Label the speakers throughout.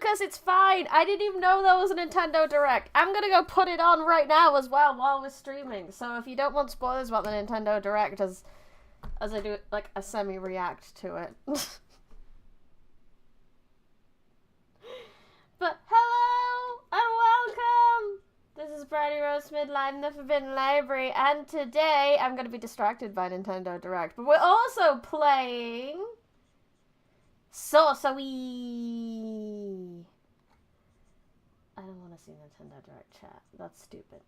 Speaker 1: Lucas, it's fine. I didn't even know there was a Nintendo Direct. I'm gonna go put it on right now as well while we're streaming. So if you don't want spoilers about the Nintendo Direct as I do like a semi-react to it. But hello and welcome! This is Brady Rose Midline in the Forbidden Library, and today I'm going to be distracted by Nintendo Direct, but we're also playing Sorcery. I don't want to see Nintendo Direct chat. That's stupid.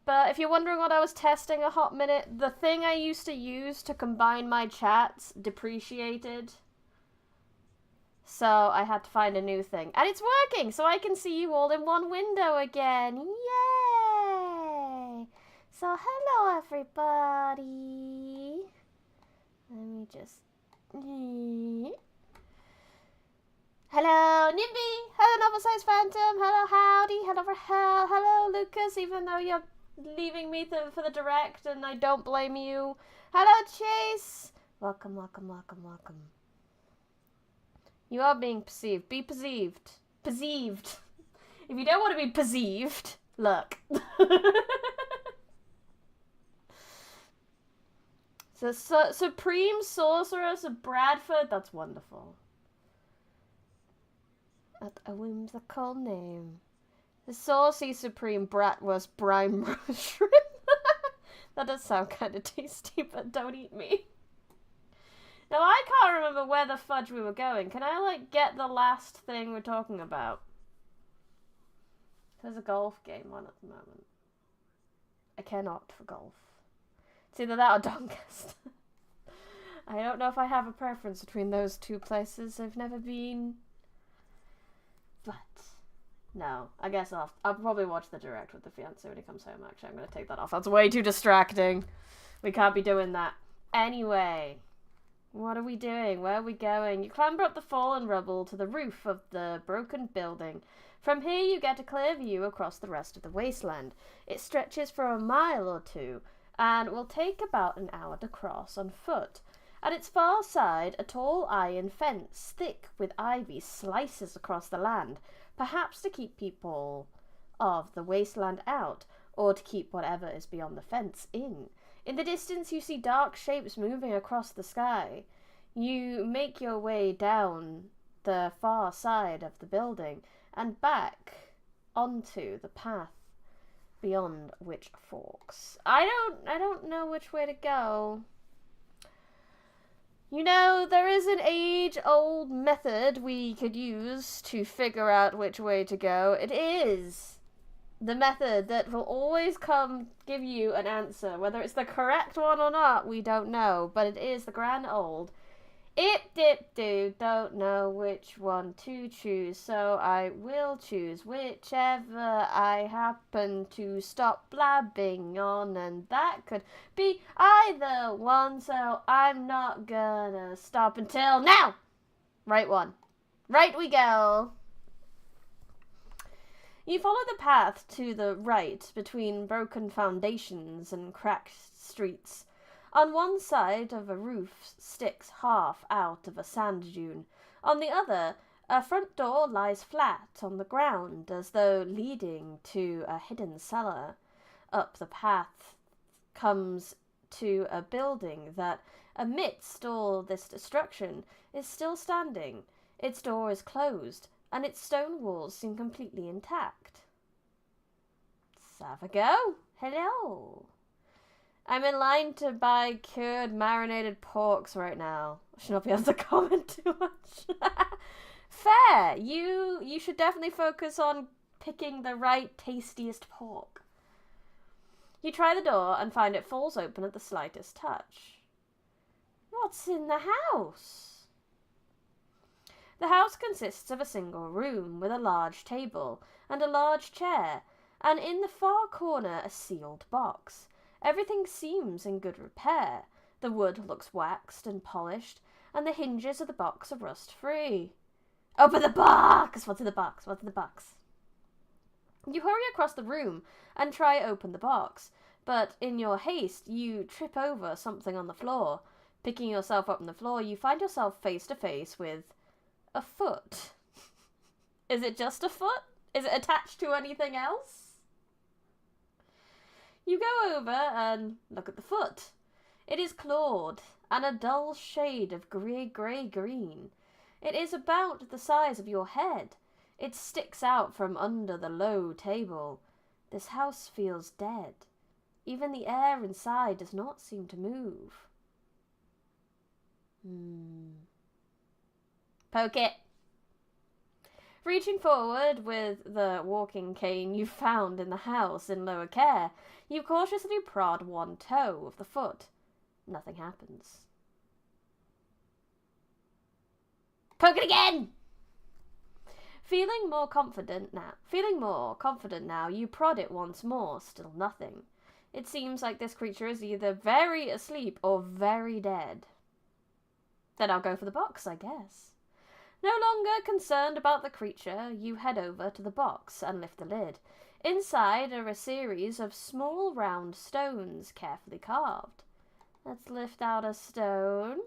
Speaker 1: But if you're wondering what I was testing a hot minute, the thing I used to use to combine my chats depreciated. So I had to find a new thing. And it's working, so I can see you all in one window again. Yay! So hello everybody. Let me just... Hello Nimby! Hello Novel Size Phantom! Hello Howdy! Hello for hell! Hello Lucas, even though you're leaving me for the direct and I don't blame you. Hello Chase! Welcome, welcome, welcome, welcome. You are being perceived. Be perceived. Perceived. If you don't want to be perceived, look. So, Supreme Sorceress of Bradford. That's wonderful. At a whimsical name. The Saucy Supreme Bratwurst Brine Mushroom. That does sound kind of tasty, but don't eat me. Now, I can't remember where the fudge we were going. Can I, like, get the last thing we're talking about? There's a golf game on at the moment. I cannot for golf. It's either that or Doncaster. I don't know if I have a preference between those two places. I've never been. But, no. I guess I'll probably watch the direct with the fiancé when he comes home, actually. I'm going to take that off. That's way too distracting. We can't be doing that. Anyway... What are we doing? Where are we going? You clamber up the fallen rubble to the roof of the broken building. From here you get a clear view across the rest of the wasteland. It stretches for a mile or two, and will take about an hour to cross on foot. At its far side, a tall iron fence, thick with ivy, slices across the land, perhaps to keep people of the wasteland out, or to keep whatever is beyond the fence in. In the distance you see dark shapes moving across the sky. You make your way down the far side of the building and back onto the path beyond which forks. I don't know which way to go. You know, there is an age-old method we could use to figure out which way to go. It is the method that will always give you an answer. Whether it's the correct one or not, we don't know. But it is the grand old ip-dip-do, don't know which one to choose, so I will choose whichever I happen to stop blabbing on, and that could be either one, so I'm not gonna stop until now! Right one. Right we go! You follow the path to the right between broken foundations and cracked streets. On one side of a roof sticks half out of a sand dune. On the other, a front door lies flat on the ground as though leading to a hidden cellar. Up the path comes to a building that, amidst all this destruction, is still standing. Its door is closed, and its stone walls seem completely intact. Let's have a go. Hello. I'm in line to buy cured marinated porks right now. I should not be able to comment too much. Fair. You should definitely focus on picking the right tastiest pork. You try the door and find it falls open at the slightest touch. What's in the house? The house consists of a single room with a large table and a large chair, and in the far corner a sealed box. Everything seems in good repair. The wood looks waxed and polished, and the hinges of the box are rust-free. Open the box! What's in the box? What's in the box? You hurry across the room and try open the box, but in your haste you trip over something on the floor. Picking yourself up on the floor, you find yourself face to face with a foot. Is it just a foot? Is it attached to anything else? You go over and look at the foot. It is clawed, and a dull shade of grey-green. It is about the size of your head. It sticks out from under the low table. This house feels dead. Even the air inside does not seem to move. Poke it. Reaching forward with the walking cane you found in the house in lower care, you cautiously prod one toe of the foot. Nothing happens. Poke it again! Feeling more confident now, you prod it once more, still nothing. It seems like this creature is either very asleep or very dead. Then I'll go for the box, I guess. No longer concerned about the creature, you head over to the box and lift the lid. Inside are a series of small round stones carefully carved. Let's lift out a stone.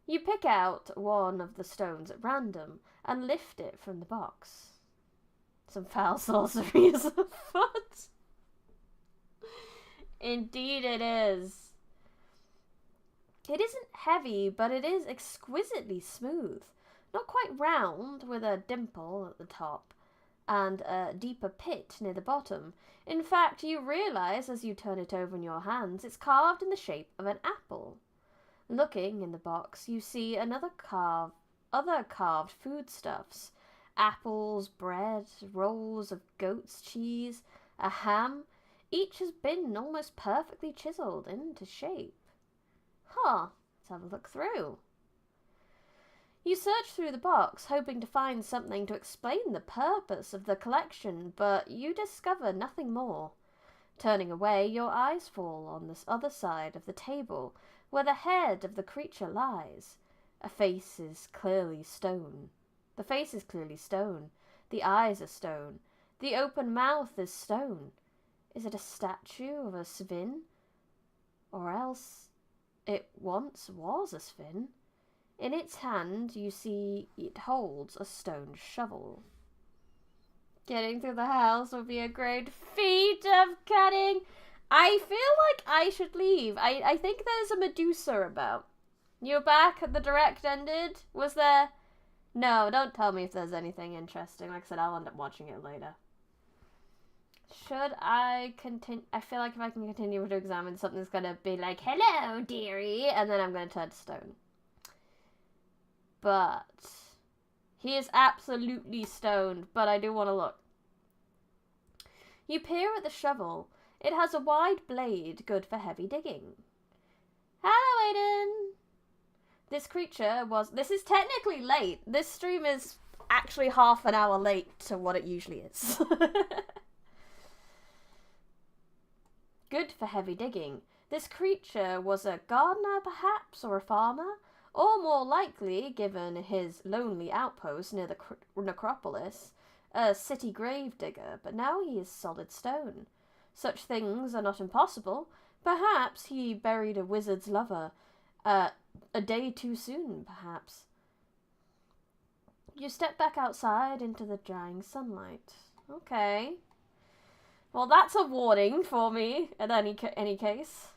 Speaker 1: You pick out one of the stones at random and lift it from the box. Some foul sorcery is afoot. Indeed it is. It isn't heavy, but it is exquisitely smooth. Not quite round, with a dimple at the top and a deeper pit near the bottom. In fact, you realise as you turn it over in your hands, it's carved in the shape of an apple. Looking in the box, you see other carved foodstuffs. Apples, bread, rolls of goat's cheese, a ham. Each has been almost perfectly chiselled into shape. Let's have a look through. You search through the box, hoping to find something to explain the purpose of the collection, but you discover nothing more. Turning away, your eyes fall on this other side of the table, where the head of the creature lies. The face is clearly stone. The eyes are stone. The open mouth is stone. Is it a statue of a Svin? Or else it once was a Svin. In its hand, you see it holds a stone shovel. Getting through the house would be a great feat of cutting. I feel like I should leave. I think there's a Medusa about. You're back? The direct ended? Was there? No, don't tell me if there's anything interesting. Like I said, I'll end up watching it later. Should I continue? I feel like if I can continue to examine, something's going to be like, hello, dearie, and then I'm going to turn to stone. But he is absolutely stoned, but I do want to look. You peer at the shovel. It has a wide blade, good for heavy digging. Hello, Aiden. This is technically late. This stream is actually half an hour late to what it usually is. Good for heavy digging. This creature was a gardener, perhaps, or a farmer, or more likely, given his lonely outpost near the necropolis, a city grave digger, but now he is solid stone. Such things are not impossible. Perhaps he buried a wizard's lover, a day too soon, perhaps. You step back outside into the drying sunlight. Okay. Well, that's a warning for me, in any case.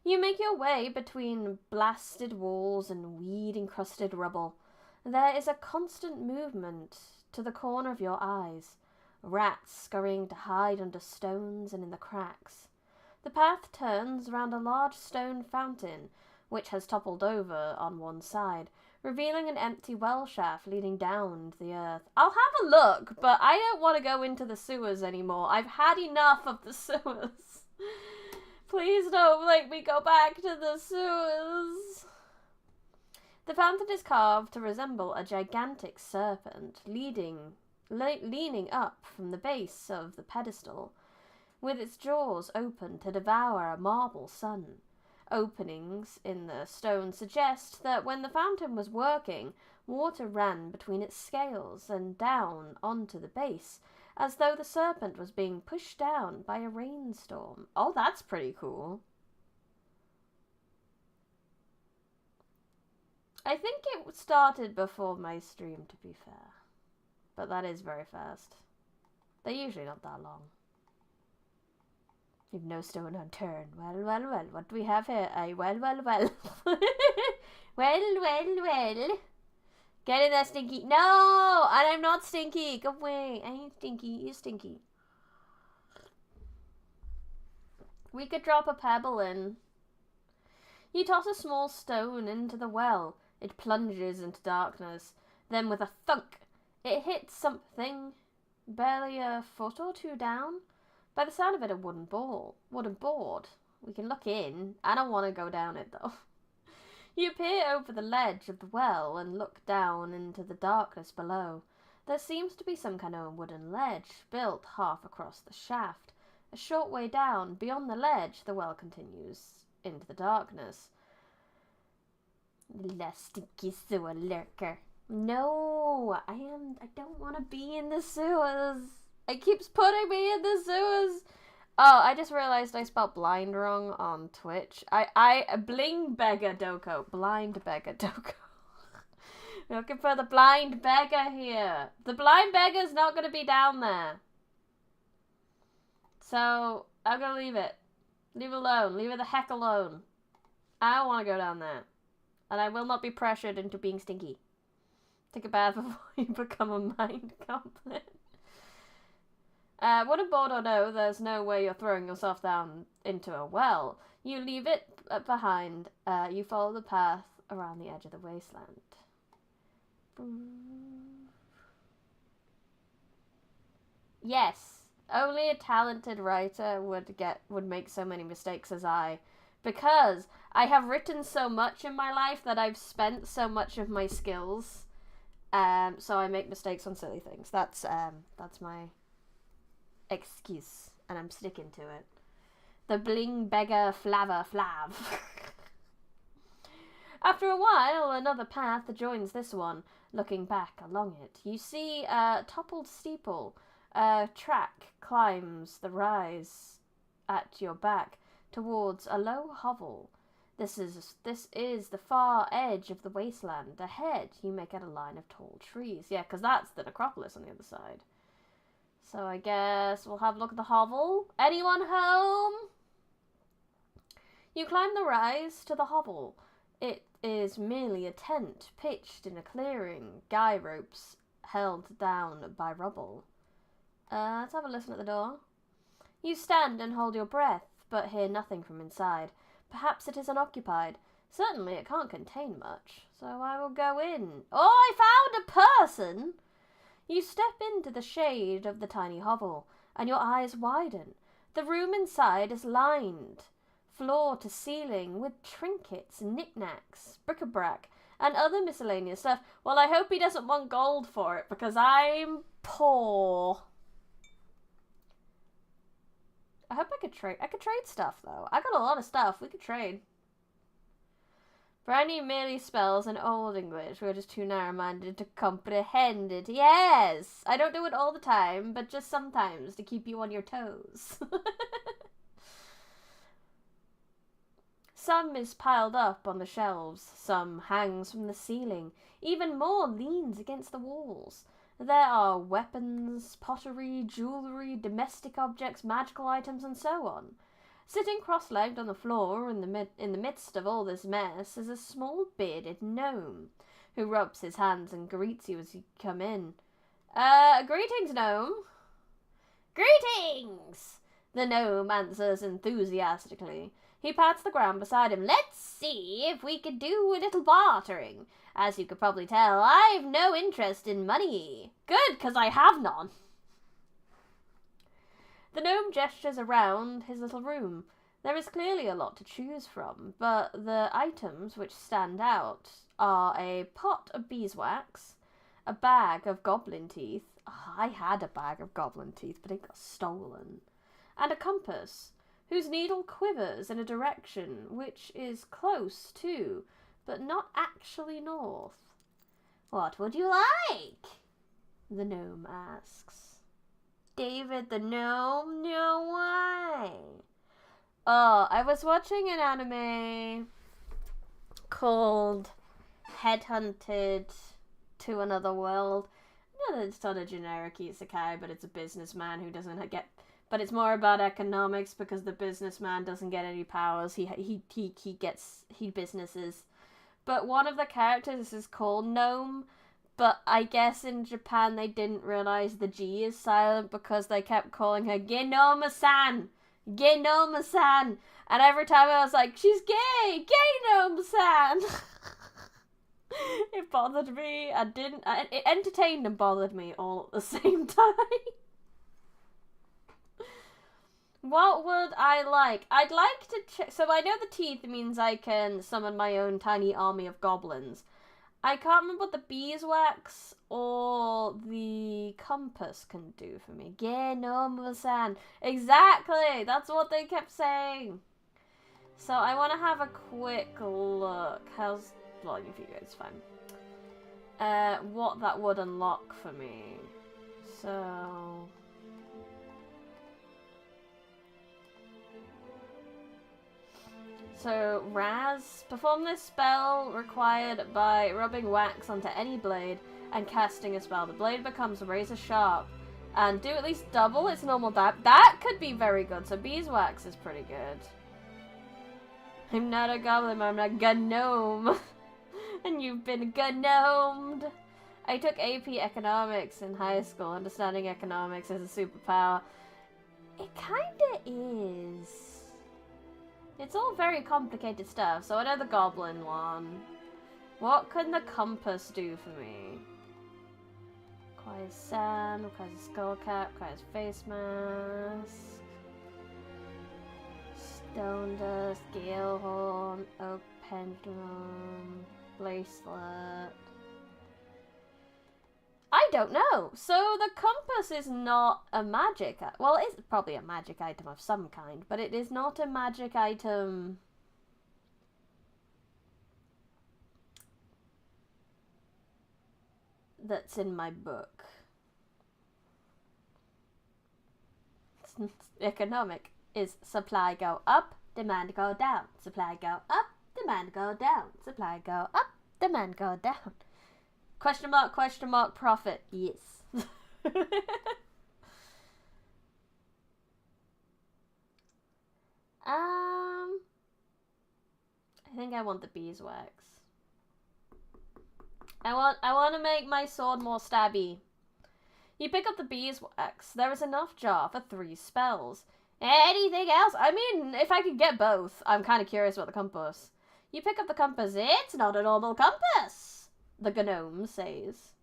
Speaker 1: You make your way between blasted walls and weed-encrusted rubble. There is a constant movement to the corner of your eyes. Rats scurrying to hide under stones and in the cracks. The path turns round a large stone fountain, which has toppled over on one side, revealing an empty well shaft leading down to the earth. I'll have a look, but I don't want to go into the sewers anymore. I've had enough of the sewers. Please don't make me go back to the sewers. The fountain is carved to resemble a gigantic serpent, leaning up from the base of the pedestal, with its jaws open to devour a marble sun. Openings in the stone suggest that when the fountain was working, water ran between its scales and down onto the base, as though the serpent was being pushed down by a rainstorm. Oh, that's pretty cool. I think it started before my stream, to be fair. But that is very fast. They're usually not that long. You've no stone unturned. Well, well, well. What do we have here? Well, well, well. Well, well, well. Get in there, Stinky. No! And I'm not Stinky. Go away. I ain't Stinky. You're Stinky. We could drop a pebble in. You toss a small stone into the well. It plunges into darkness. Then with a thunk, it hits something barely a foot or two down. By the sound of it, a wooden board. We can look in. I don't want to go down it, though. You peer over the ledge of the well and look down into the darkness below. There seems to be some kind of wooden ledge built half across the shaft. A short way down, beyond the ledge, the well continues into the darkness. The stinky sewer lurker. No, I don't want to be in the sewers. It keeps putting me in the sewers. Oh, I just realized I spelled blind wrong on Twitch. Bling beggar Doko. Blind beggar Doko. Looking for the blind beggar here. The blind beggar's not going to be down there. So, I'm going to leave it. Leave it alone. Leave it the heck alone. I don't want to go down there. And I will not be pressured into being stinky. Take a bath before you become a mind goblin. Wooden board or no, there's no way you're throwing yourself down into a well. You leave it behind. You follow the path around the edge of the wasteland. Yes, only a talented writer would make so many mistakes as I, because I have written so much in my life that I've spent so much of my skills. So I make mistakes on silly things. That's my excuse, and I'm sticking to it. The bling beggar flaver flav. After a while, another path joins this one. Looking back along it, you see a toppled steeple. A track climbs the rise at your back towards a low hovel. This is the far edge of the wasteland. Ahead, you make out a line of tall trees. Yeah, because that's the necropolis on the other side. So I guess we'll have a look at the hovel. Anyone home? You climb the rise to the hovel. It is merely a tent pitched in a clearing, guy ropes held down by rubble. Let's have a listen at the door. You stand and hold your breath, but hear nothing from inside. Perhaps it is unoccupied. Certainly it can't contain much, so I will go in. Oh, I found a person! You step into the shade of the tiny hovel, and your eyes widen. The room inside is lined, floor to ceiling, with trinkets, knickknacks, bric-a-brac, and other miscellaneous stuff. Well, I hope he doesn't want gold for it, because I'm poor. I hope I could trade. I could trade stuff, though. I got a lot of stuff. We could trade. Brandy merely spells in Old English. We're just too narrow-minded to comprehend it. Yes! I don't do it all the time, but just sometimes to keep you on your toes. Some is piled up on the shelves. Some hangs from the ceiling. Even more leans against the walls. There are weapons, pottery, jewellery, domestic objects, magical items, and so on. Sitting cross-legged on the floor in the midst of all this mess is a small bearded gnome, who rubs his hands and greets you as you come in. Greetings, gnome. Greetings! The gnome answers enthusiastically. He pats the ground beside him. Let's see if we could do a little bartering. As you could probably tell, I've no interest in money. Good, 'cause I have none. The gnome gestures around his little room. There is clearly a lot to choose from, but the items which stand out are a pot of beeswax, a bag of goblin teeth. Oh, I had a bag of goblin teeth, but it got stolen. And a compass, whose needle quivers in a direction which is close to, but not actually north. What would you like? The gnome asks. David the gnome? No way. Oh, I was watching an anime called headhunted to another world. No, it's not a generic isekai, but it's a businessman who doesn't get. But it's more about economics because the businessman doesn't get any powers. He businesses. But one of the characters is called Gnome. But I guess in Japan they didn't realize the G is silent because they kept calling her Genoma-san. Genoma-san. And every time I was like, she's gay! Genoma-san! It bothered me. It entertained and bothered me all at the same time. What would I like? I'd like to check. So I know the teeth means I can summon my own tiny army of goblins. I can't remember what the beeswax or the compass can do for me. Genoma-san. Exactly! That's what they kept saying. So I want to have a quick look. How's... Well, you figure it's fine. What that would unlock for me. So... Raz. Perform this spell required by rubbing wax onto any blade and casting a spell. The blade becomes razor sharp. And do at least double its normal damage. That could be very good. So beeswax is pretty good. I'm not a goblin, I'm a gnome. And you've been gnomed. I took AP Economics in high school. Understanding economics is a superpower. It kinda is. It's all very complicated stuff, so I know the goblin one. What can the compass do for me? Requires sand, requires a skull cap, requires face mask. Stone dust, gale horn, oak pendulum, bracelet. I don't know. So the compass is not a magic... Well, it's probably a magic item of some kind, but it is not a magic item... that's in my book. Economic is supply go up, demand go down. Supply go up, demand go down. Supply go up, demand go down. Question mark, profit. Yes. I think I want the beeswax. I want to make my sword more stabby. You pick up the beeswax. There is enough jar for 3 spells. Anything else? I mean, if I could get both, I'm kind of curious about the compass. You pick up the compass. It's not a normal compass, the gnome says.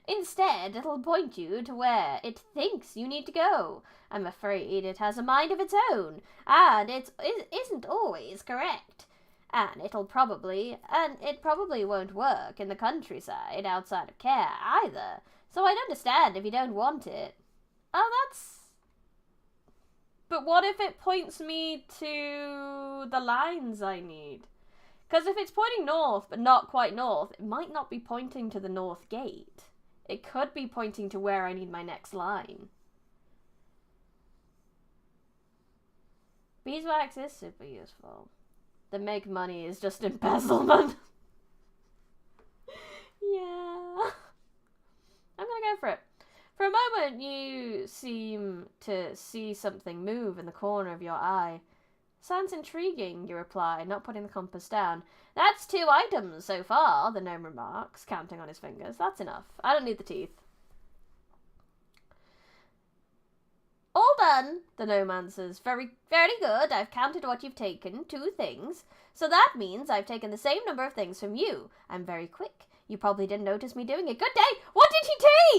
Speaker 1: Instead, it'll point you to where it thinks you need to go. I'm afraid it has a mind of its own, and it isn't always correct. And it probably won't work in the countryside outside of care either. So I'd understand if you don't want it. Oh, that's... But what if it points me to the lines I need? Because if it's pointing north, but not quite north, it might not be pointing to the north gate. It could be pointing to where I need my next line. Beeswax is super useful. The make money is just embezzlement. Yeah. I'm gonna go for it. For a moment, you seem to see something move in the corner of your eye. Sounds intriguing, you reply, not putting the compass down. That's 2 items so far, the gnome remarks, counting on his fingers. That's enough. I don't need the teeth. All done, the gnome answers. Very good. I've counted what you've taken. 2 things. So that means I've taken the same number of things from you. I'm very quick. You probably didn't notice me doing it. Good day! What did he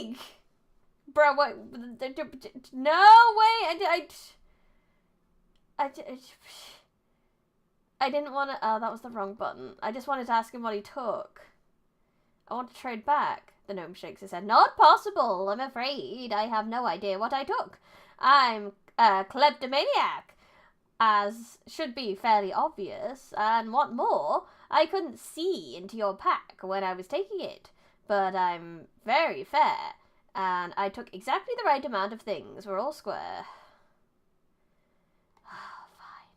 Speaker 1: take? Bro, what? No, wait. I didn't want to... Oh, that was the wrong button. I just wanted to ask him what he took. I want to trade back. The gnome shakes his head. Not possible, I'm afraid. I have no idea what I took. I'm a kleptomaniac, as should be fairly obvious. And what more, I couldn't see into your pack when I was taking it. But I'm very fair, and I took exactly the right amount of things. We're all square. Fine.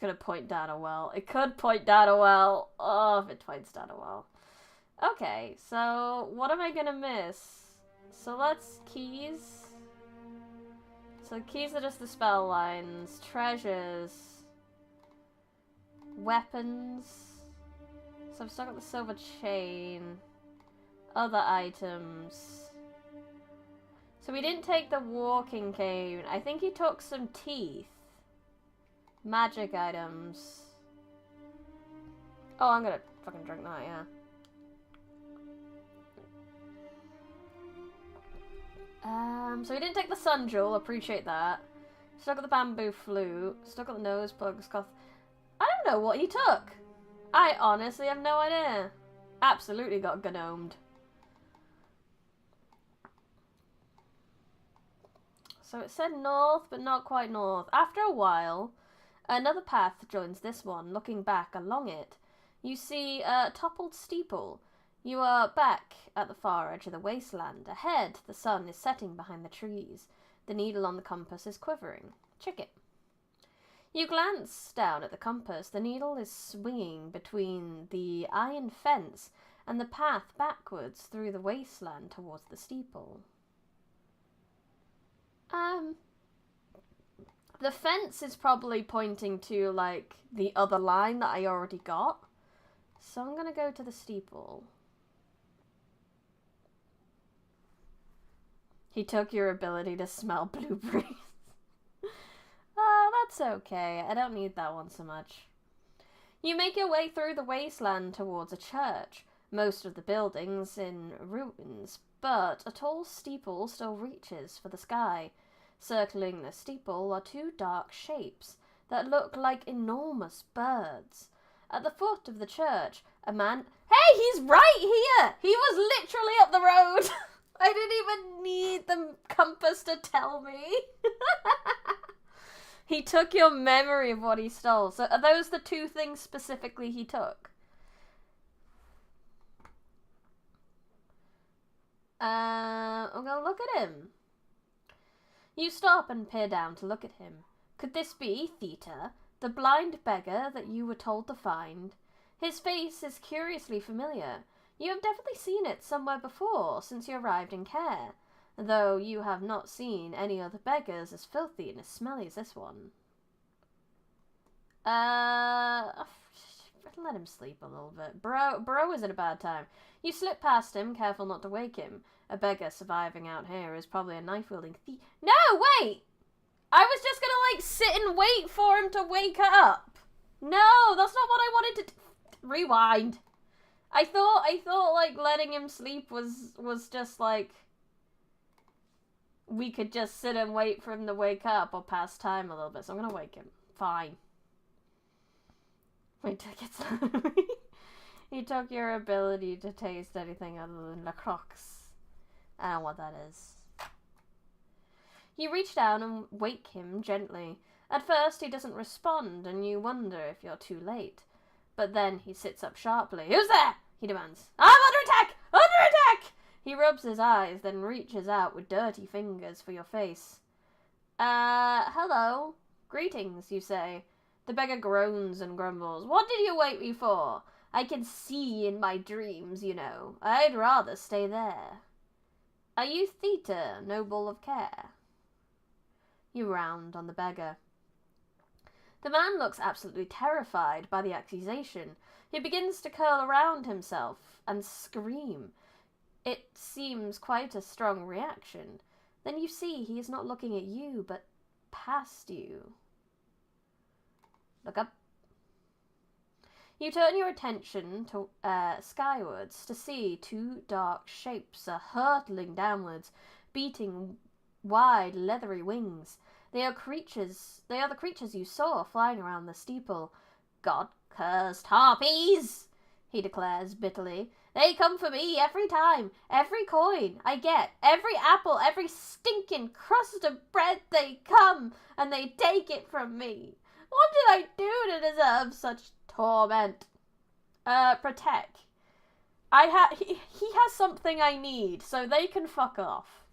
Speaker 1: gonna point down a well. It could point down a well. Oh, if it points down a well. Okay, so what am I gonna miss? So let's keys. So keys are just the spell lines. Treasures. Weapons. So I've still got the silver chain. Other items. So we didn't take the walking cane. I think he took some teeth. Magic items. Oh, I'm gonna fucking drink that, yeah. So we didn't take the sun jewel, appreciate that. Still got the bamboo flute. Still got the nose plug, scoff. I don't know what he took. I honestly have no idea. Absolutely got gnomed. So it said north, but not quite north. After a while, another path joins this one. Looking back along it, you see a toppled steeple. You are back at the far edge of the wasteland. Ahead, the sun is setting behind the trees. The needle on the compass is quivering. Check it. You glance down at the compass. The needle is swinging between the iron fence and the path backwards through the wasteland towards the steeple. The fence is probably pointing to, like, the other line that I already got. So I'm gonna go to the steeple. He took your ability to smell blueberries. Oh, that's okay. I don't need that one so much. You make your way through the wasteland towards a church. Most of the buildings in ruins, but a tall steeple still reaches for the sky. Circling the steeple are two dark shapes that look like enormous birds. At the foot of the church, a man... Hey, he's right here! He was literally up the road! I didn't even need the compass to tell me. He took your memory of what he stole. So are those the two things specifically he took? I'm gonna look at him. You stop and peer down to look at him. Could this be Theta, the blind beggar that you were told to find? His face is curiously familiar. You have definitely seen it somewhere before since you arrived in Care, though you have not seen any other beggars as filthy and as smelly as this one. Let him sleep a little bit. Bro is in a bad time. You slip past him, careful not to wake him. A beggar surviving out here is probably a knife-wielding thief. No, wait! I was just gonna, like, sit and wait for him to wake up. No, that's not what I wanted to... Rewind. I thought, like, letting him sleep was just, like... We could just sit and wait for him to wake up or pass time a little bit. So I'm gonna wake him. Fine. Wait till it gets... He took your ability to taste anything other than La Croix. I don't know what that is. You reach down and wake him gently. At first he doesn't respond and you wonder if you're too late. But then he sits up sharply. Who's there? He demands. I'm under attack! Under attack! He rubs his eyes, then reaches out with dirty fingers for your face. Hello. Greetings, you say. The beggar groans and grumbles. What did you wake me for? I can see in my dreams, you know. I'd rather stay there. Are you Theta, noble of Care? You round on the beggar. The man looks absolutely terrified by the accusation. He begins to curl around himself and scream. It seems quite a strong reaction. Then you see he is not looking at you, but past you. Look up. You turn your attention to skywards to see two dark shapes are hurtling downwards, beating wide, leathery wings. They are the creatures you saw flying around the steeple. God-cursed harpies, he declares bitterly. They come for me every time. Every coin I get, every apple, every stinking crust of bread, they come, and they take it from me. What did I do to deserve such torment? Protect. He has something I need, so they can fuck off.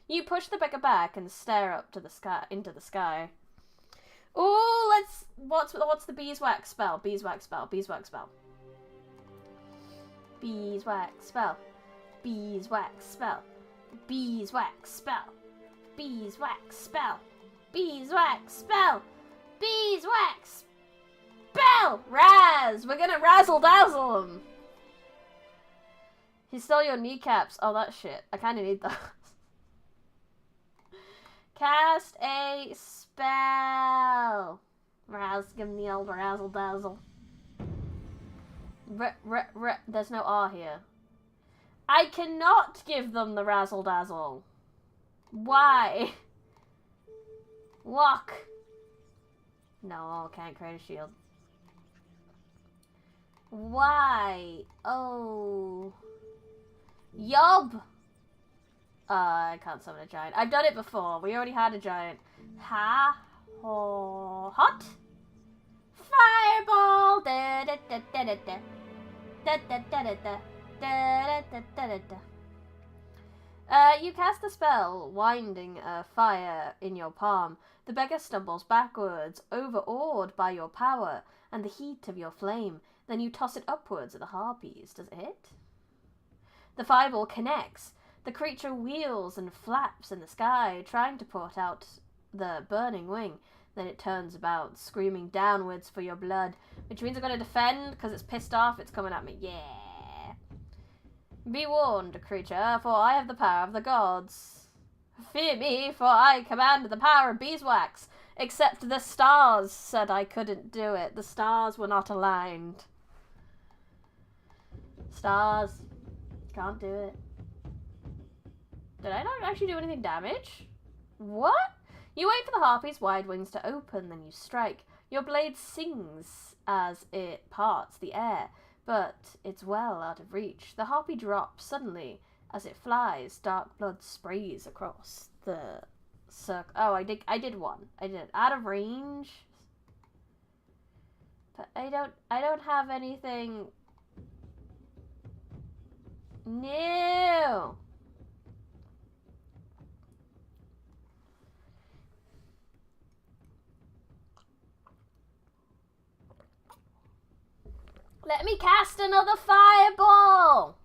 Speaker 1: You push the beggar back and stare up to the sky, into the sky. Ooh, let's... What's the beeswax spell? Beeswax spell. Beeswax spell. Beeswax spell. Beeswax spell. Beeswax spell. Beeswax spell. Beeswax spell. Beeswax spell. Raz! We're gonna razzle dazzle him. He stole your kneecaps. Oh, that shit. I kind of need those. Cast a spell. Raz, give him the old razzle dazzle. There's no R here. I cannot give them the razzle dazzle. Why? Walk. No, can't create a shield. Why? Oh. Yob. I can't summon a giant. I've done it before. We already had a giant. Ha. Ho. Hot. Fireball. Da da da da da da. Da da da da da. Da da da da da. You cast a spell, winding a fire in your palm. The beggar stumbles backwards, overawed by your power and the heat of your flame. Then you toss it upwards at the harpies. Does it hit? The fireball connects. The creature wheels and flaps in the sky, trying to put out the burning wing. Then it turns about, screaming downwards for your blood, which means I'm going to defend because it's pissed off. It's coming at me. Yeah. Be warned, creature, for I have the power of the gods. Fear me, for I command the power of beeswax. Except the stars said I couldn't do it. The stars were not aligned. Stars. Can't do it. Did I not actually do anything damage? What? You wait for the harpy's wide wings to open, then you strike. Your blade sings as it parts the air, but it's well out of reach. The harpy drops suddenly. As it flies, dark blood sprays across the circle. Oh, I did one. I did it out of range. But I don't have anything. No. Let me cast another fireball!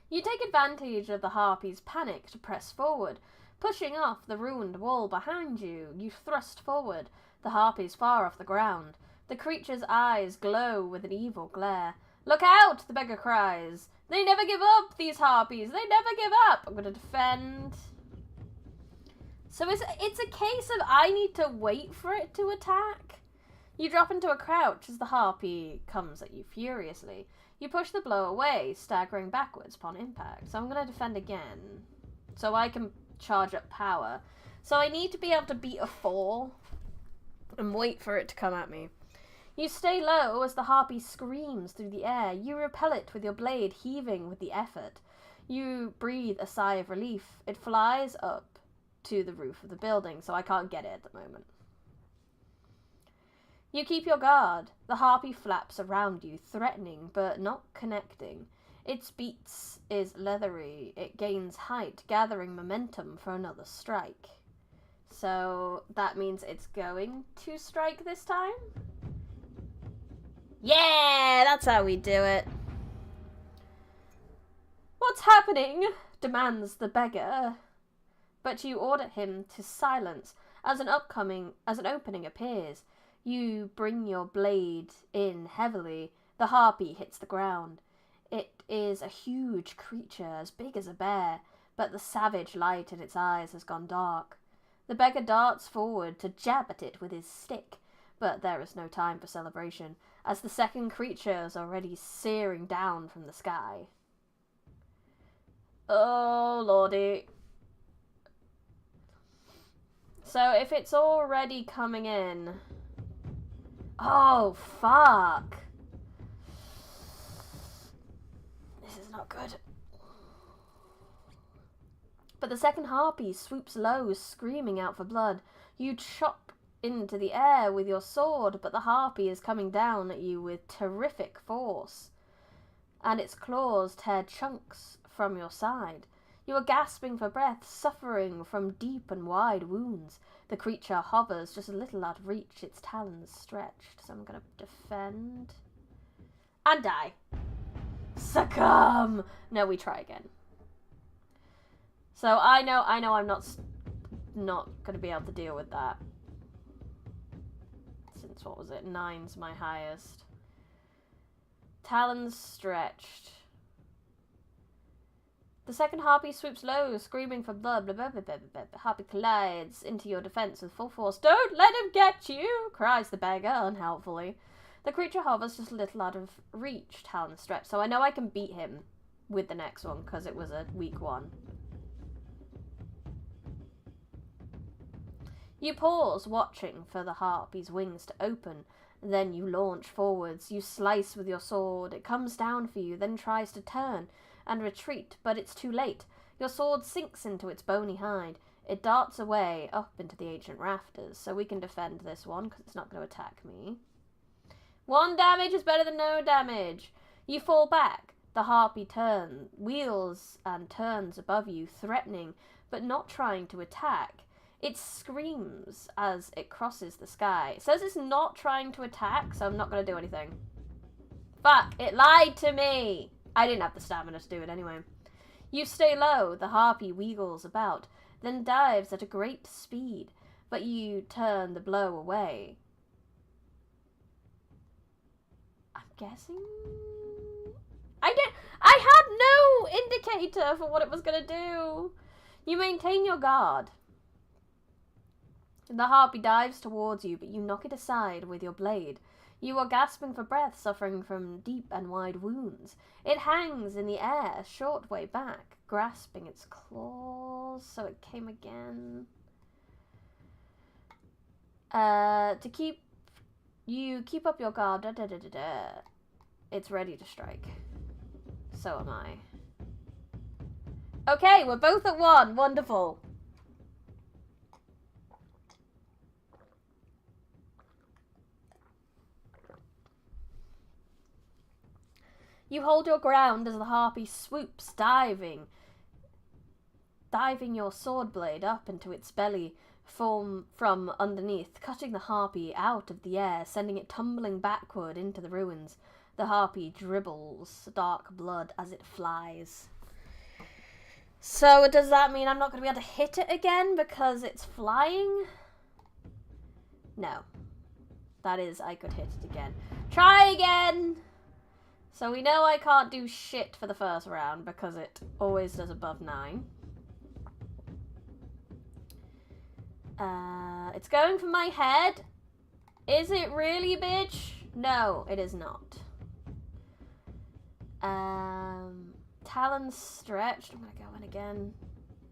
Speaker 1: You take advantage of the harpy's panic to press forward. Pushing off the ruined wall behind you, you thrust forward. The harpy's far off the ground. The creature's eyes glow with an evil glare. Look out, the beggar cries. They never give up, these harpies. They never give up. I'm going to defend. So it's a case of I need to wait for it to attack. You drop into a crouch as the harpy comes at you furiously. You push the blow away, staggering backwards upon impact. So I'm going to defend again. So I can charge up power. So I need to be able to beat a 4 and wait for it to come at me. You stay low as the harpy screams through the air. You repel it with your blade heaving with the effort. You breathe a sigh of relief. It flies up to the roof of the building, so I can't get it at the moment. You keep your guard. The harpy flaps around you, threatening but not connecting. Its beats is leathery. It gains height, gathering momentum for another strike. So that means it's going to strike this time? Yeah, that's how we do it. What's happening? Demands the beggar. But you order him to silence as an opening appears. You bring your blade in heavily. The harpy hits the ground. It is a huge creature, as big as a bear, but the savage light in its eyes has gone dark. The beggar darts forward to jab at it with his stick, but there is no time for celebration, as the second creature is already searing down from the sky. Oh, lordy. So if it's already coming in... Oh, fuck. This is not good. But the second harpy swoops low, screaming out for blood. You chop into the air with your sword, but the harpy is coming down at you with terrific force, and its claws tear chunks from your side. You are gasping for breath, suffering from deep and wide wounds. The creature hovers just a little out of reach, its talons stretched. So I'm going to defend. And die. Succumb! No, we try again. So I know I'm not going to be able to deal with that. Since, what was it? 9's my highest. Talons stretched. The second harpy swoops low, screaming for blood. Blah, blah, blah, blah, blah. The harpy collides into your defense with full force. Don't let him get you, cries the beggar unhelpfully. The creature hovers just a little out of reach, talons stretched. So I know I can beat him with the next one because it was a weak one. You pause, watching for the harpy's wings to open. Then you launch forwards. You slice with your sword. It comes down for you, then tries to turn and retreat, but it's too late. Your sword sinks into its bony hide. It darts away up into the ancient rafters, so we can defend this one because it's not going to attack me. 1 damage is better than no damage. You fall back. The harpy wheels and turns above you, threatening, but not trying to attack. It screams as it crosses the sky. It says it's not trying to attack, so I'm not going to do anything. Fuck, it lied to me! I didn't have the stamina to do it anyway. You stay low. The harpy wiggles about, then dives at a great speed, but you turn the blow away. I'm guessing... I had no indicator for what it was going to do. You maintain your guard. The harpy dives towards you, but you knock it aside with your blade. You are gasping for breath, suffering from deep and wide wounds. It hangs in the air a short way back, grasping its claws, so it came again. Keep up your guard. It's ready to strike. So am I. Okay, we're both at 1. Wonderful. You hold your ground as the harpy swoops, diving your sword blade up into its belly from underneath, cutting the harpy out of the air, sending it tumbling backward into the ruins. The harpy dribbles dark blood as it flies. So does that mean I'm not going to be able to hit it again because it's flying? No. That is, I could hit it again. Try again! So we know I can't do shit for the first round because it always does above 9. It's going for my head. Is it really, bitch? No, it is not. Talons stretched. I'm gonna go in again.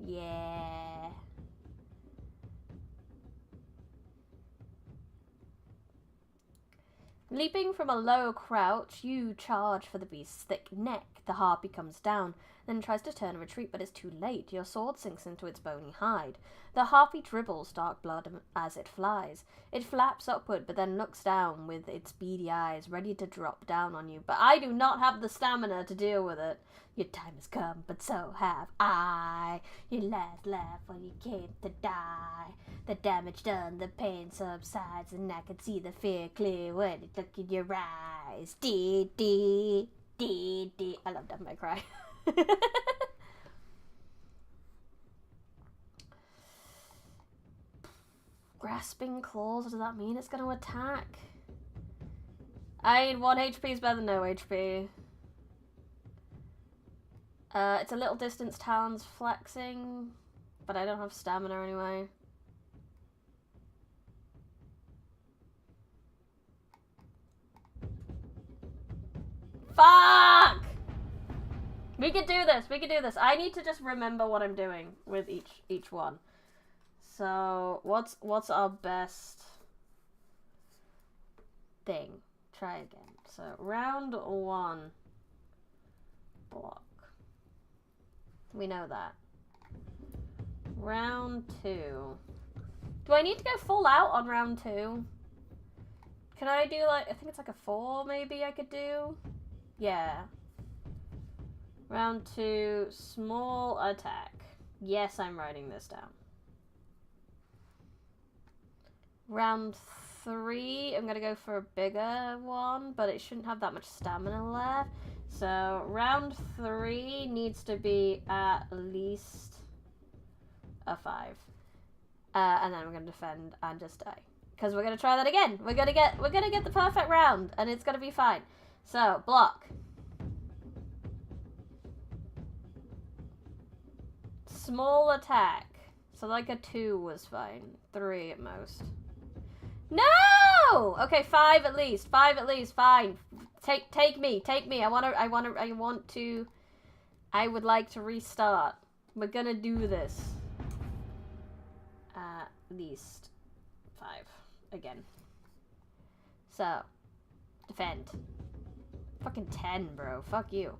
Speaker 1: Yeah. Leaping from a low crouch, you charge for the beast's thick neck. The harpy comes down, then tries to turn and retreat, but it's too late. Your sword sinks into its bony hide. The harpy dribbles dark blood as it flies. It flaps upward, but then looks down with its beady eyes, ready to drop down on you. But I do not have the stamina to deal with it. Your time has come, but so have I. Your last laugh when you came to die. The damage done, the pain subsides, and I can see the fear clear when it look in your eyes. Dee dee dee dee. I love Devil May Cry. Grasping claws, does that mean it's going to attack? I mean, 1 HP is better than no HP. It's a little distance, talons flexing, but I don't have stamina anyway. Fuck! We could do this. We could do this. I need to just remember what I'm doing with each one. So what's our best thing? Try again. So round 1, block. We know that. Round 2. Do I need to go full out on round 2? Can I do like, I think it's like a 4 maybe I could do? Yeah. Round 2, small attack. Yes, I'm writing this down. Round 3, I'm going to go for a bigger one, but it shouldn't have that much stamina left. So, round 3 needs to be at least a 5. And then we're going to defend and just die. Because we're going to try that again. We're going to get the perfect round, and it's going to be fine. So, block. Small attack. So like a 2 was fine. 3 at most. No! Okay, 5 at least. 5 at least. Fine. Take me. I would like to restart. We're gonna do this. At least 5 again. So, defend. Fucking 10, bro. Fuck you.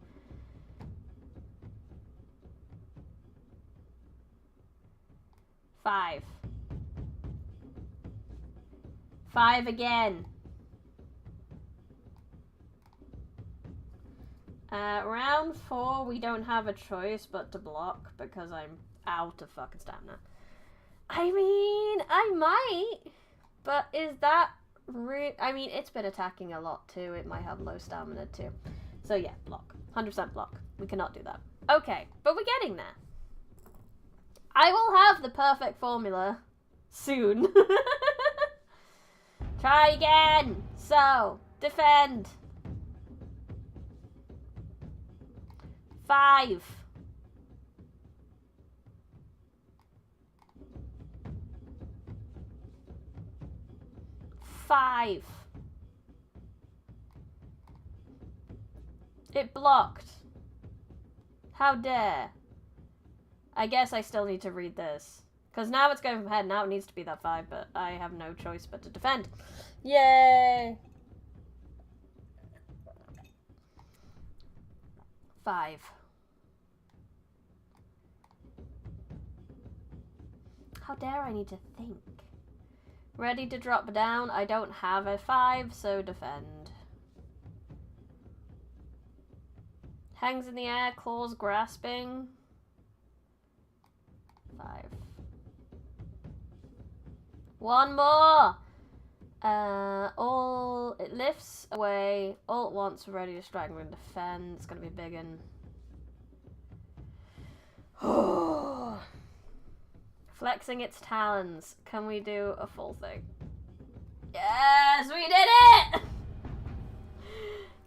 Speaker 1: 5. 5 again. Round 4, we don't have a choice but to block because I'm out of fucking stamina. I mean, I might, but is that I mean, it's been attacking a lot too. It might have low stamina too. So yeah, block. 100% block. We cannot do that. Okay, but we're getting there. I will have the perfect formula soon. Try again. So, defend. 5. 5. It blocked. How dare. I guess I still need to read this. Because now it's going from head. Now it needs to be that 5, but I have no choice but to defend. Yay! 5. How dare I need to think? Ready to drop down. I don't have a 5, so defend. Hangs in the air, claws grasping. 5. One more! All it lifts away. All at once, we're ready to strike. We're gonna defend. It's gonna be a big one. Flexing its talons. Can we do a full thing? Yes, we did it!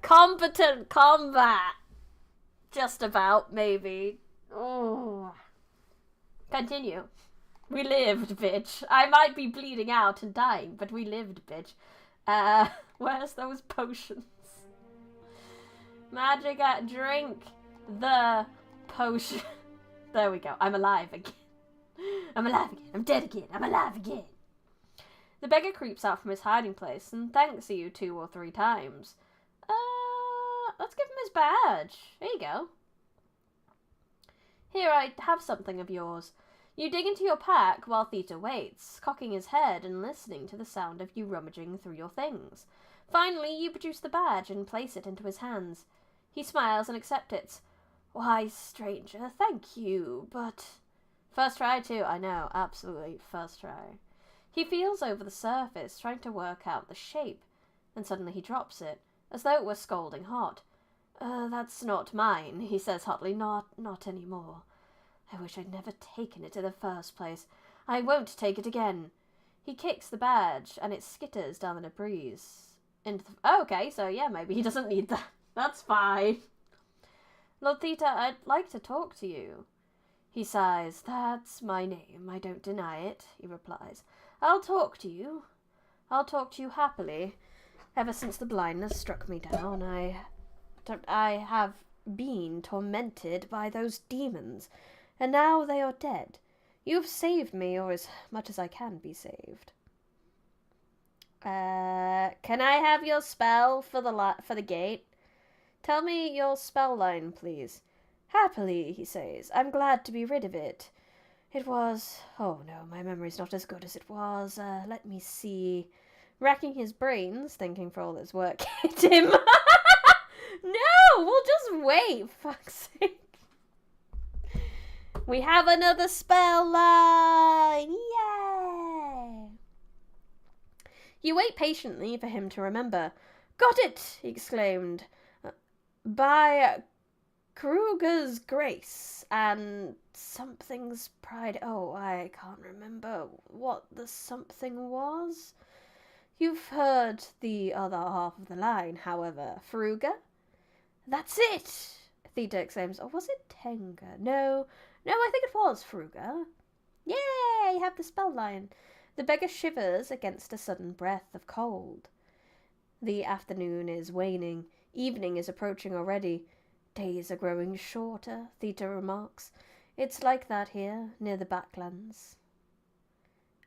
Speaker 1: Competent combat. Just about, maybe. Oh. Continue. We lived, bitch. I might be bleeding out and dying, but we lived, bitch. Where's those potions? Magic at drink the potion. There we go. I'm alive again. I'm alive again. I'm dead again. I'm alive again. The beggar creeps out from his hiding place and thanks you 2 or 3 times. Let's give him his badge. There you go. Here, I have something of yours. You dig into your pack while Theta waits, cocking his head and listening to the sound of you rummaging through your things. Finally, you produce the badge and place it into his hands. He smiles and accepts it. Why, stranger, thank you, but... First try, too. I know, absolutely, first try. He feels over the surface, trying to work out the shape. Then suddenly he drops it, as though it were scalding hot. That's not mine, he says hotly. Not anymore. I wish I'd never taken it in the first place. I won't take it again. He kicks the badge, and it skitters down the debris. Okay, so yeah, maybe he doesn't need that. That's fine. Lord Theta, I'd like to talk to you. He sighs. That's my name. I don't deny it, he replies. I'll talk to you. I'll talk to you happily. Ever since the blindness struck me down, I have been tormented by those demons, and now they are dead. You have saved me, or as much as I can be saved. Can I have your spell for the gate? Tell me your spell line, please. Happily, he says. I'm glad to be rid of it. It was... Oh no, my memory's not as good as it was. Let me see. Racking his brains, thinking for all his work hit him. No, we'll just wait, fuck's sake. We have another spell line! Yay! You wait patiently for him to remember. Got it! He exclaimed. By Kruger's grace and something's pride. Oh, I can't remember what the something was. You've heard the other half of the line, however. Fruga? That's it! Theta exclaims. Or was it Tenga? No, I think it was Fruga. Yay! You have the spell line. The beggar shivers against a sudden breath of cold. The afternoon is waning. Evening is approaching already. Days are growing shorter, Theta remarks. It's like that here, near the backlands.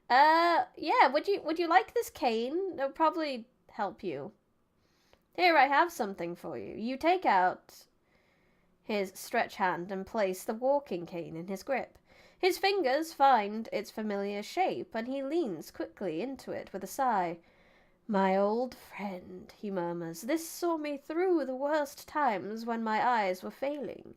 Speaker 1: Yeah, would you like this cane? It'll probably help you. Here, I have something for you. You take out his stretch hand and place the walking cane in his grip. His fingers find its familiar shape, and he leans quickly into it with a sigh. My old friend, he murmurs, this saw me through the worst times when my eyes were failing.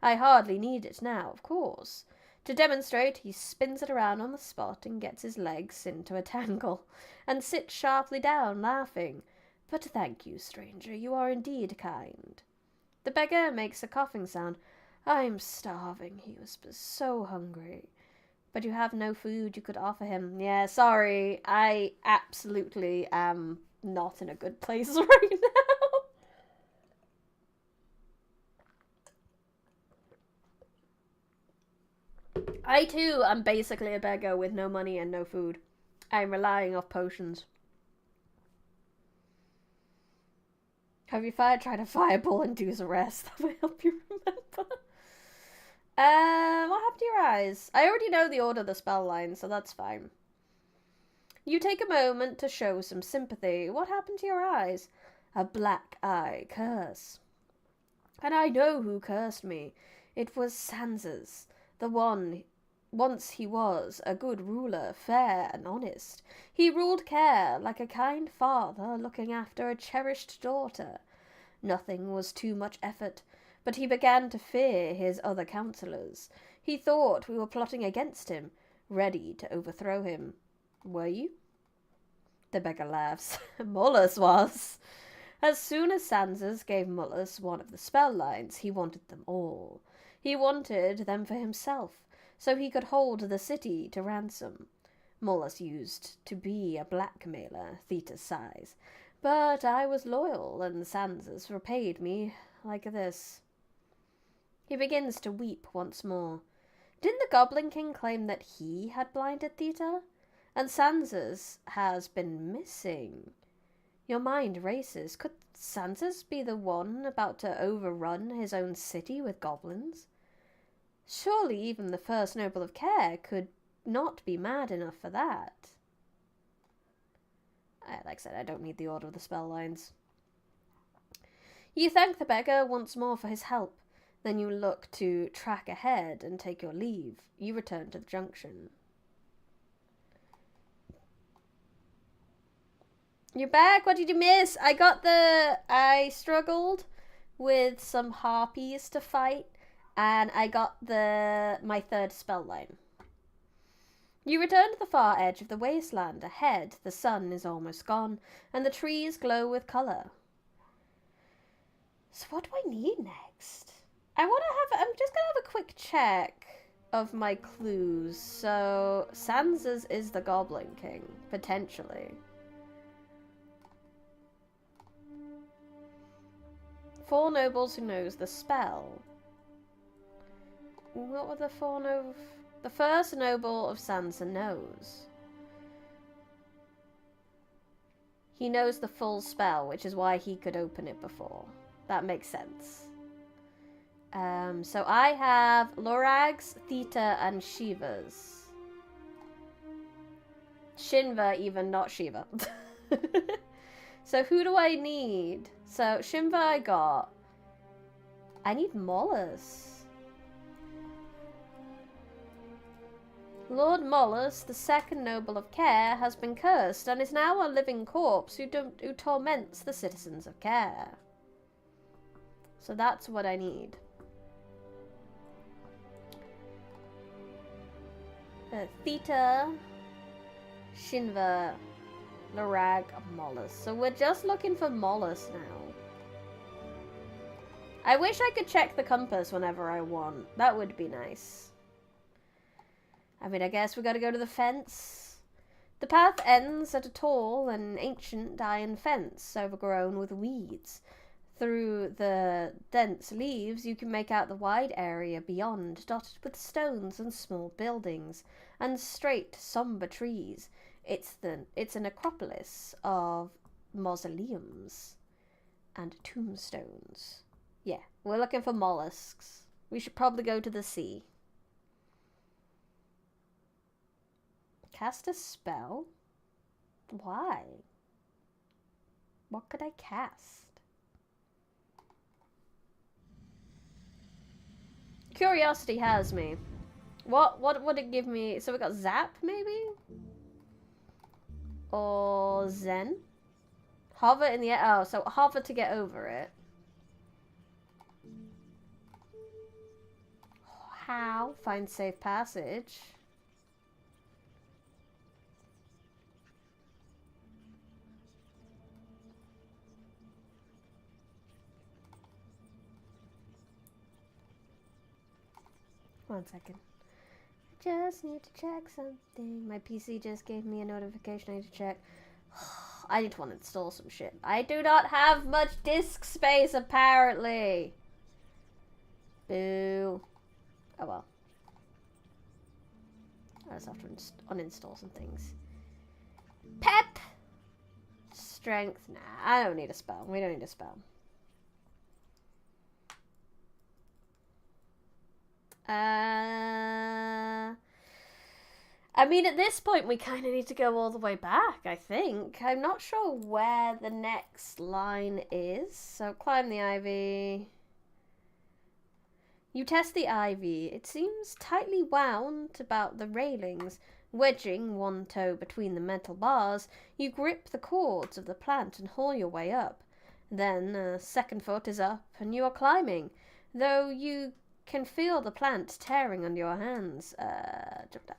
Speaker 1: I hardly need it now, of course. To demonstrate, he spins it around on the spot and gets his legs into a tangle, and sits sharply down, laughing. But thank you, stranger, you are indeed kind. The beggar makes a coughing sound. I'm starving, he whispers, so hungry. But you have no food you could offer him. Yeah, sorry, I absolutely am not in a good place right now. I too am basically a beggar with no money and no food. I'm relying off potions. Have you tried a fireball induce arrest? That will help you remember. What happened to your eyes? I already know the order of the spell line, so that's fine. You take a moment to show some sympathy. What happened to your eyes? A black eye curse. And I know who cursed me. It was Sansa's, the one. Once he was a good ruler, fair and honest. He ruled care like a kind father looking after a cherished daughter. Nothing was too much effort. But he began to fear his other counsellors. He thought we were plotting against him, ready to overthrow him. Were you? The beggar laughs. Mullus was. As soon as Sansa's gave Mullus one of the spell lines, he wanted them all. He wanted them for himself, so he could hold the city to ransom. Mullus used to be a blackmailer, Theta sighs. But I was loyal, and Sansa's repaid me like this. He begins to weep once more. Didn't the Goblin King claim that he had blinded Theta? And Sansa's has been missing. Your mind races. Could Sansa's be the one about to overrun his own city with goblins? Surely even the first noble of Care could not be mad enough for that. Like I said, I don't need the order of the spell lines. You thank the beggar once more for his help. Then you look to track ahead and take your leave. You return to the junction. You're back? What did you miss? I struggled with some harpies to fight, and I got my third spell line. You return to the far edge of the wasteland. Ahead, the sun is almost gone, and the trees glow with colour. So what do I need next? I'm just going to have a quick check of my clues. So, Sansa's is the Goblin King, potentially. 4 nobles who knows the spell. What were the 4 nobles? The first noble of Sansa knows. He knows the full spell, which is why he could open it before. That makes sense. So I have Lorag's, Theta, and Shiva's. Shinva even, not Shiva. So who do I need? So Shinva I got. I need Mollus. Lord Mollus, the second noble of Care, has been cursed and is now a living corpse who torments the citizens of Care. So that's what I need. Theta, Shinva, Larag, Mollusk. So we're just looking for Mollusk now. I wish I could check the compass whenever I want. That would be nice. I mean, I guess we gotta go to the fence. The path ends at a tall and ancient iron fence overgrown with weeds. Through the dense leaves, you can make out the wide area beyond, dotted with stones and small buildings, and straight, somber trees. It's a necropolis of mausoleums and tombstones. Yeah, we're looking for mollusks. We should probably go to the sea. Cast a spell? Why? What could I cast? Curiosity has me. What would it give me? So we got Zap, maybe? Or Zen? Hover in the air. Oh, so hover to get over it. How? Find safe passage. One second. Just need to check something. My PC just gave me a notification I need to check. I need to uninstall some shit. I do not have much disk space, apparently. Boo. Oh well. I just have to uninstall some things. Pep! Strength. Nah, I don't need a spell. We don't need a spell. I mean, at this point, we kind of need to go all the way back, I think. I'm not sure where the next line is. So, climb the ivy. You test the ivy. It seems tightly wound about the railings. Wedging one toe between the metal bars, you grip the cords of the plant and haul your way up. Then, second foot is up, and you are climbing, though you can feel the plant tearing under your hands. Jump down.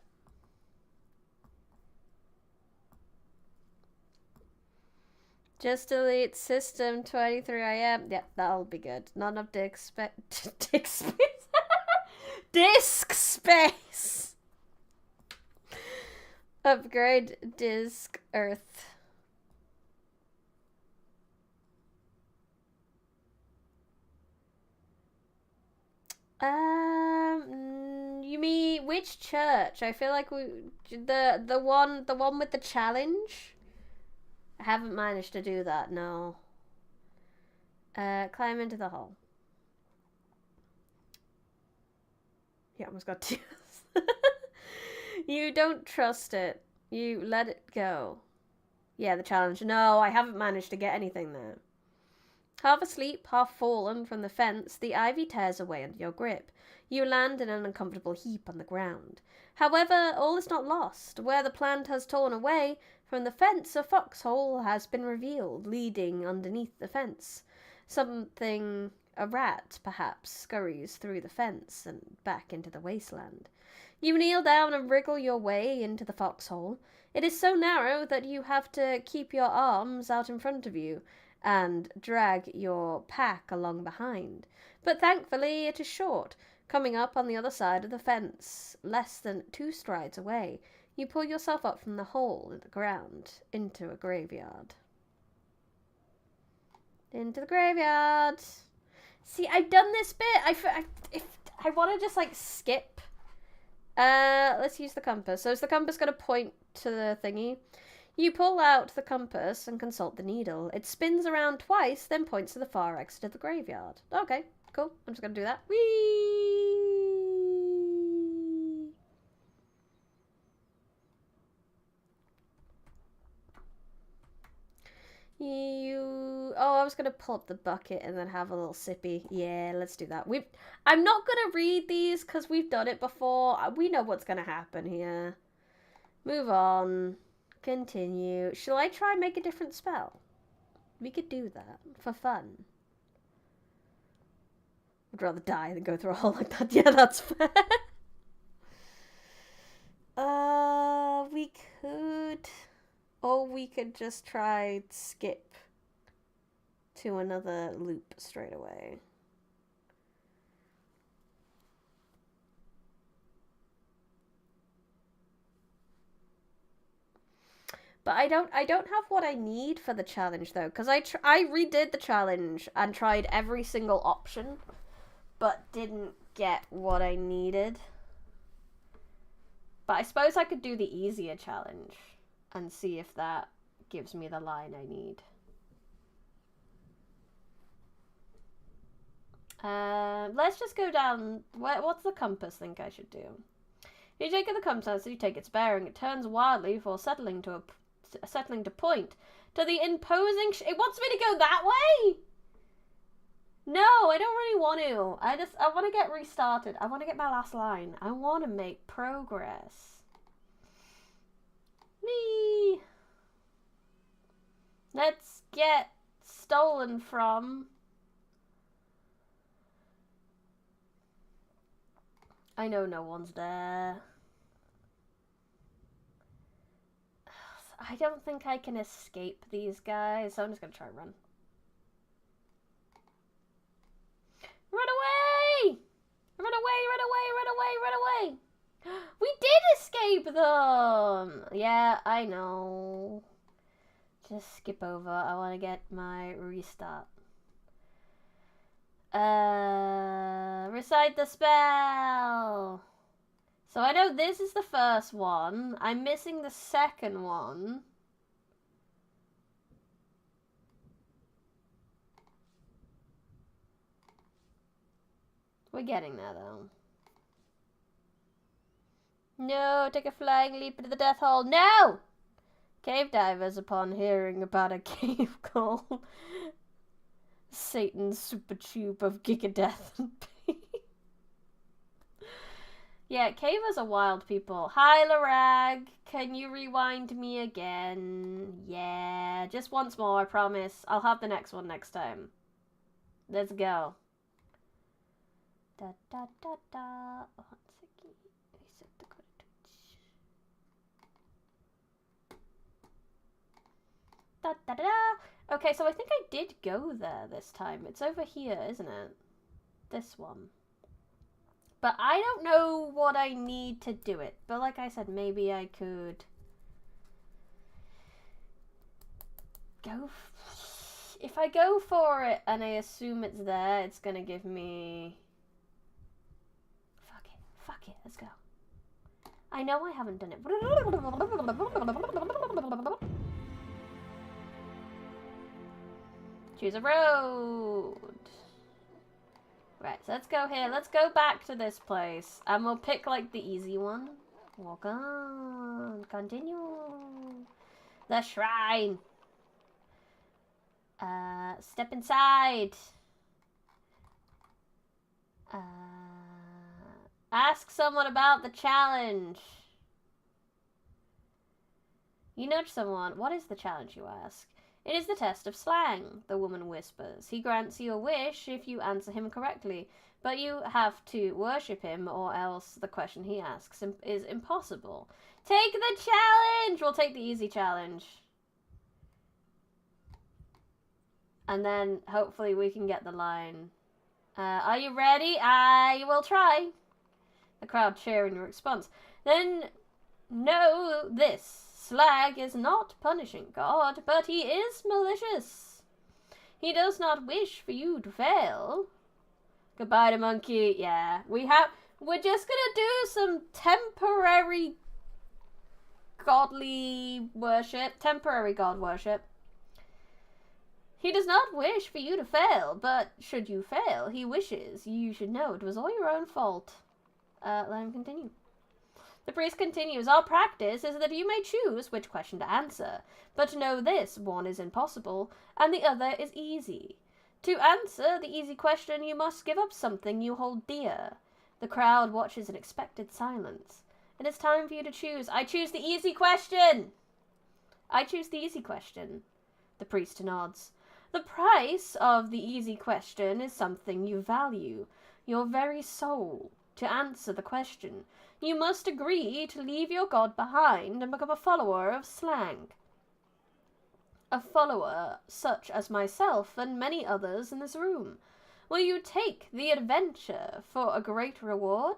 Speaker 1: Just delete system 23 AM. Yep, that'll be good. Not enough disk space. Disk space! Upgrade disk earth. You mean which church? I feel like the one with the challenge. I haven't managed to do that. No. Climb into the hole. Yeah, almost got tears. You don't trust it. You let it go. Yeah, the challenge. No, I haven't managed to get anything there. Half asleep, half fallen from the fence, the ivy tears away under your grip. You land in an uncomfortable heap on the ground. However, all is not lost. Where the plant has torn away from the fence, a foxhole has been revealed, leading underneath the fence. Something, a rat, perhaps, scurries through the fence and back into the wasteland. You kneel down and wriggle your way into the foxhole. It is so narrow that you have to keep your arms out in front of you and drag your pack along behind. But thankfully it is short, coming up on the other side of the fence, less than 2 strides away. You pull yourself up from the hole in the ground into a graveyard. Into the graveyard. See, I've done this bit. If I want to just like skip. Let's use the compass. So is the compass going to point to the thingy? You pull out the compass and consult the needle. It spins around twice, then points to the far exit of the graveyard. Okay, cool. I'm just going to do that. Whee! Oh, I was going to pull up the bucket and then have a little sippy. Yeah, let's do that. I'm not going to read these because we've done it before. We know what's going to happen here. Move on. Continue. Shall I try and make a different spell? We could do that for fun. I'd rather die than go through a hole like that. Yeah, that's fair. we could just try skip to another loop straight away. But I don't have what I need for the challenge though, because I redid the challenge and tried every single option, but didn't get what I needed. But I suppose I could do the easier challenge and see if that gives me the line I need. Let's just go down. What's the compass think I should do? You take the compass, you take its bearing. It turns wildly before settling to point to the imposing. It wants me to go that way. No, I don't really want to. I want to get restarted. I want to get my last line. I want to make progress. Me. Let's get stolen from. I know no one's there. I don't think I can escape these guys, so I'm just gonna try and run. Run away! Run away, run away, run away, run away! We did escape them! Yeah, I know. Just skip over. I want to get my restart. Recite the spell! So I know this is the first one. I'm missing the second one. We're getting there, though. No, take a flying leap into the death hole. No! Cave divers, upon hearing about a cave called Satan's Super Tube of Gigadeath and Pain. Yeah, cavers are wild people. Hi, Larag. Can you rewind me again? Yeah, just once more, I promise. I'll have the next one next time. Let's go. Da da da da. Da da da. Okay, so I think I did go there this time. It's over here, isn't it? This one. But I don't know what I need to do it. But like I said, maybe I could go. If I go for it and I assume it's there, it's gonna give me. Fuck it. Fuck it. Let's go. I know I haven't done it. Choose a road. Right, so let's go here. Let's go back to this place. And we'll pick, like, the easy one. Walk on. Continue. The shrine. Step inside. Ask someone about the challenge. You nudge someone. What is the challenge, you ask? It is the test of slang, the woman whispers. He grants you a wish if you answer him correctly, but you have to worship him or else the question he asks is impossible. Take the challenge! We'll take the easy challenge. And then hopefully we can get the line. Are you ready? I will try. The crowd cheer in response. Then know this. Slag is not punishing God, but he is malicious. He does not wish for you to fail. Goodbye to monkey. Yeah, we're just gonna do some temporary godly worship, temporary god worship. He does not wish for you to fail, but should you fail, he wishes you should know it was all your own fault. Let him continue. The priest continues, our practice is that you may choose which question to answer, but know this, one is impossible, and the other is easy. To answer the easy question, you must give up something you hold dear. The crowd watches in expected silence. It is time for you to choose. I choose the easy question! I choose the easy question. The priest nods. The price of the easy question is something you value, your very soul. To answer the question, you must agree to leave your god behind and become a follower of slang. a follower such as myself and many others in this room? Will you take the adventure for a great reward?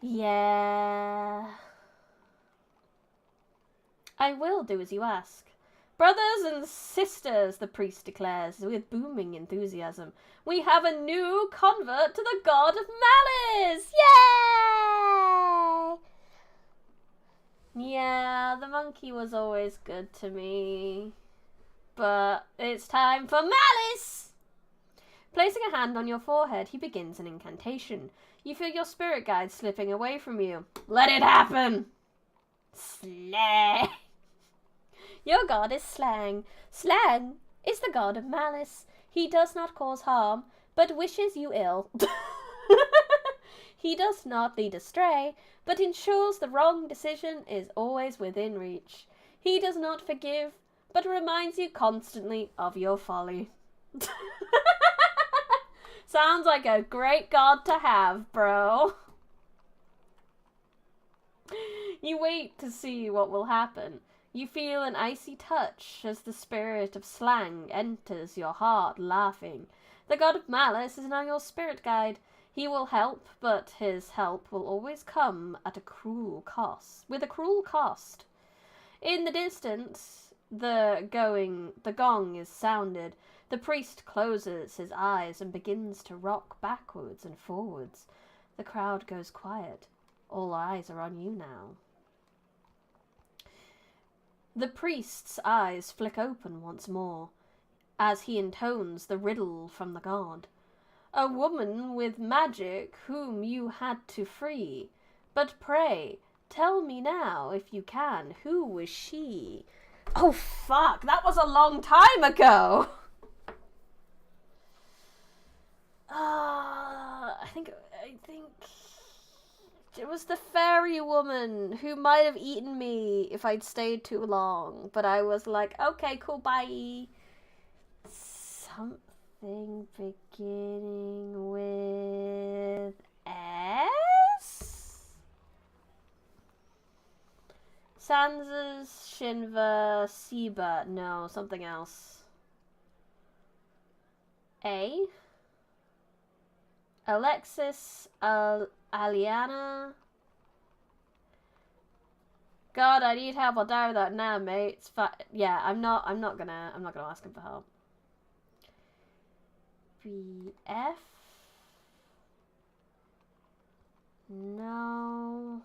Speaker 1: Yeah. I will do as you ask. Brothers and sisters, the priest declares with booming enthusiasm, we have a new convert to the god of malice! Yay! Yeah, the monkey was always good to me. But it's time for malice! Placing a hand on your forehead, he begins an incantation. You feel your spirit guide slipping away from you. Let it happen! Slay! Your god is Slang. Slang is the god of malice. He does not cause harm, but wishes you ill. He does not lead astray, but ensures the wrong decision is always within reach. He does not forgive, but reminds you constantly of your folly. Sounds like a great god to have, bro. You wait to see what will happen. You feel an icy touch as the spirit of Slang enters your heart, laughing. The god of malice is now your spirit guide. He will help, but his help will always come at a cruel cost. With a cruel cost. In the distance, the gong is sounded. The priest closes his eyes and begins to rock backwards and forwards. The crowd goes quiet. All eyes are on you now. The priest's eyes flick open once more, as he intones the riddle from the god. A woman with magic whom you had to free. But pray, tell me now, if you can, who was she? Oh fuck, that was a long time ago! I think it was the fairy woman who might have eaten me if I'd stayed too long. But I was like, okay, cool, bye. Something beginning with S? Sansa's, Shinva, Siba. No, something else. A? Alexis, Aliana. God, I need help. I'll die without now, mate. It's yeah, I'm not gonna ask him for help. BF. No.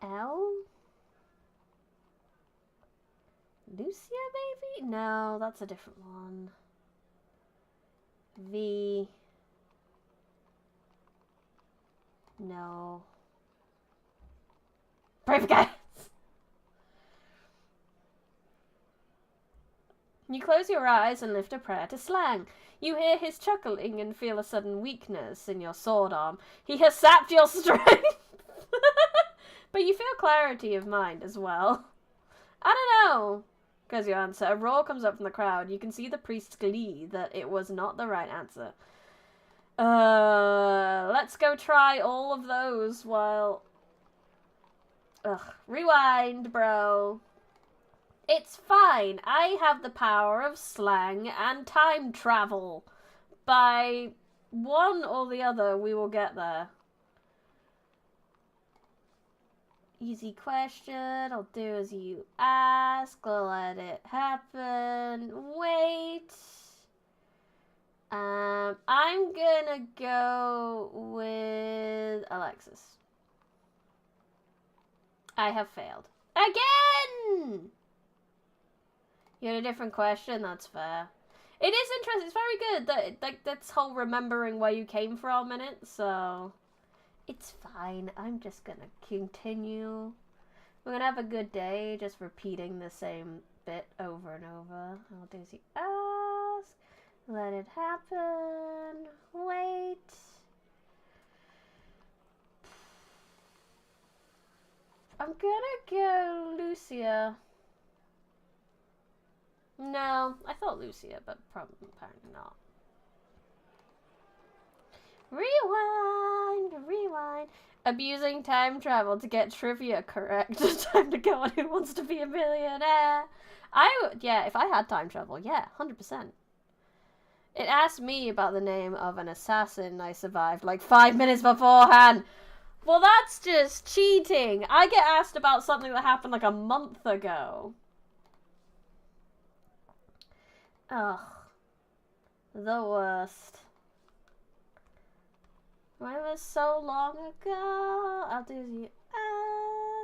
Speaker 1: L. Lucia, maybe? No, that's a different one. V. No. Pray for guys! You close your eyes and lift a prayer to Slang. You hear his chuckling and feel a sudden weakness in your sword arm. He has sapped your strength! But you feel clarity of mind as well. I don't know. Goes your answer. A roar comes up from the crowd. You can see the priest's glee that it was not the right answer. Let's go try all of those while... Rewind, bro. It's fine. I have the power of Slang and time travel. By one or the other, we will get there. Easy question. I'll do as you ask. Let it happen. Wait. I'm gonna go with Alexis. I have failed. Again! You had a different question? That's fair. It is interesting. It's very good. That's whole remembering where you came from in it, so... It's fine. I'm just gonna continue. We're gonna have a good day just repeating the same bit over and over. I'll do as you ask. Let it happen. Wait. I'm gonna go Lucia. No, I thought Lucia, but probably apparently not. Rewind, rewind. Abusing time travel to get trivia correct. Time to go on Who Wants to Be a Millionaire. Yeah, if I had time travel, yeah, 100%. It asked me about the name of an assassin I survived like 5 minutes beforehand. Well, that's just cheating. I get asked about something that happened like a month ago. Ugh. The worst. It was so long ago. I'll do as you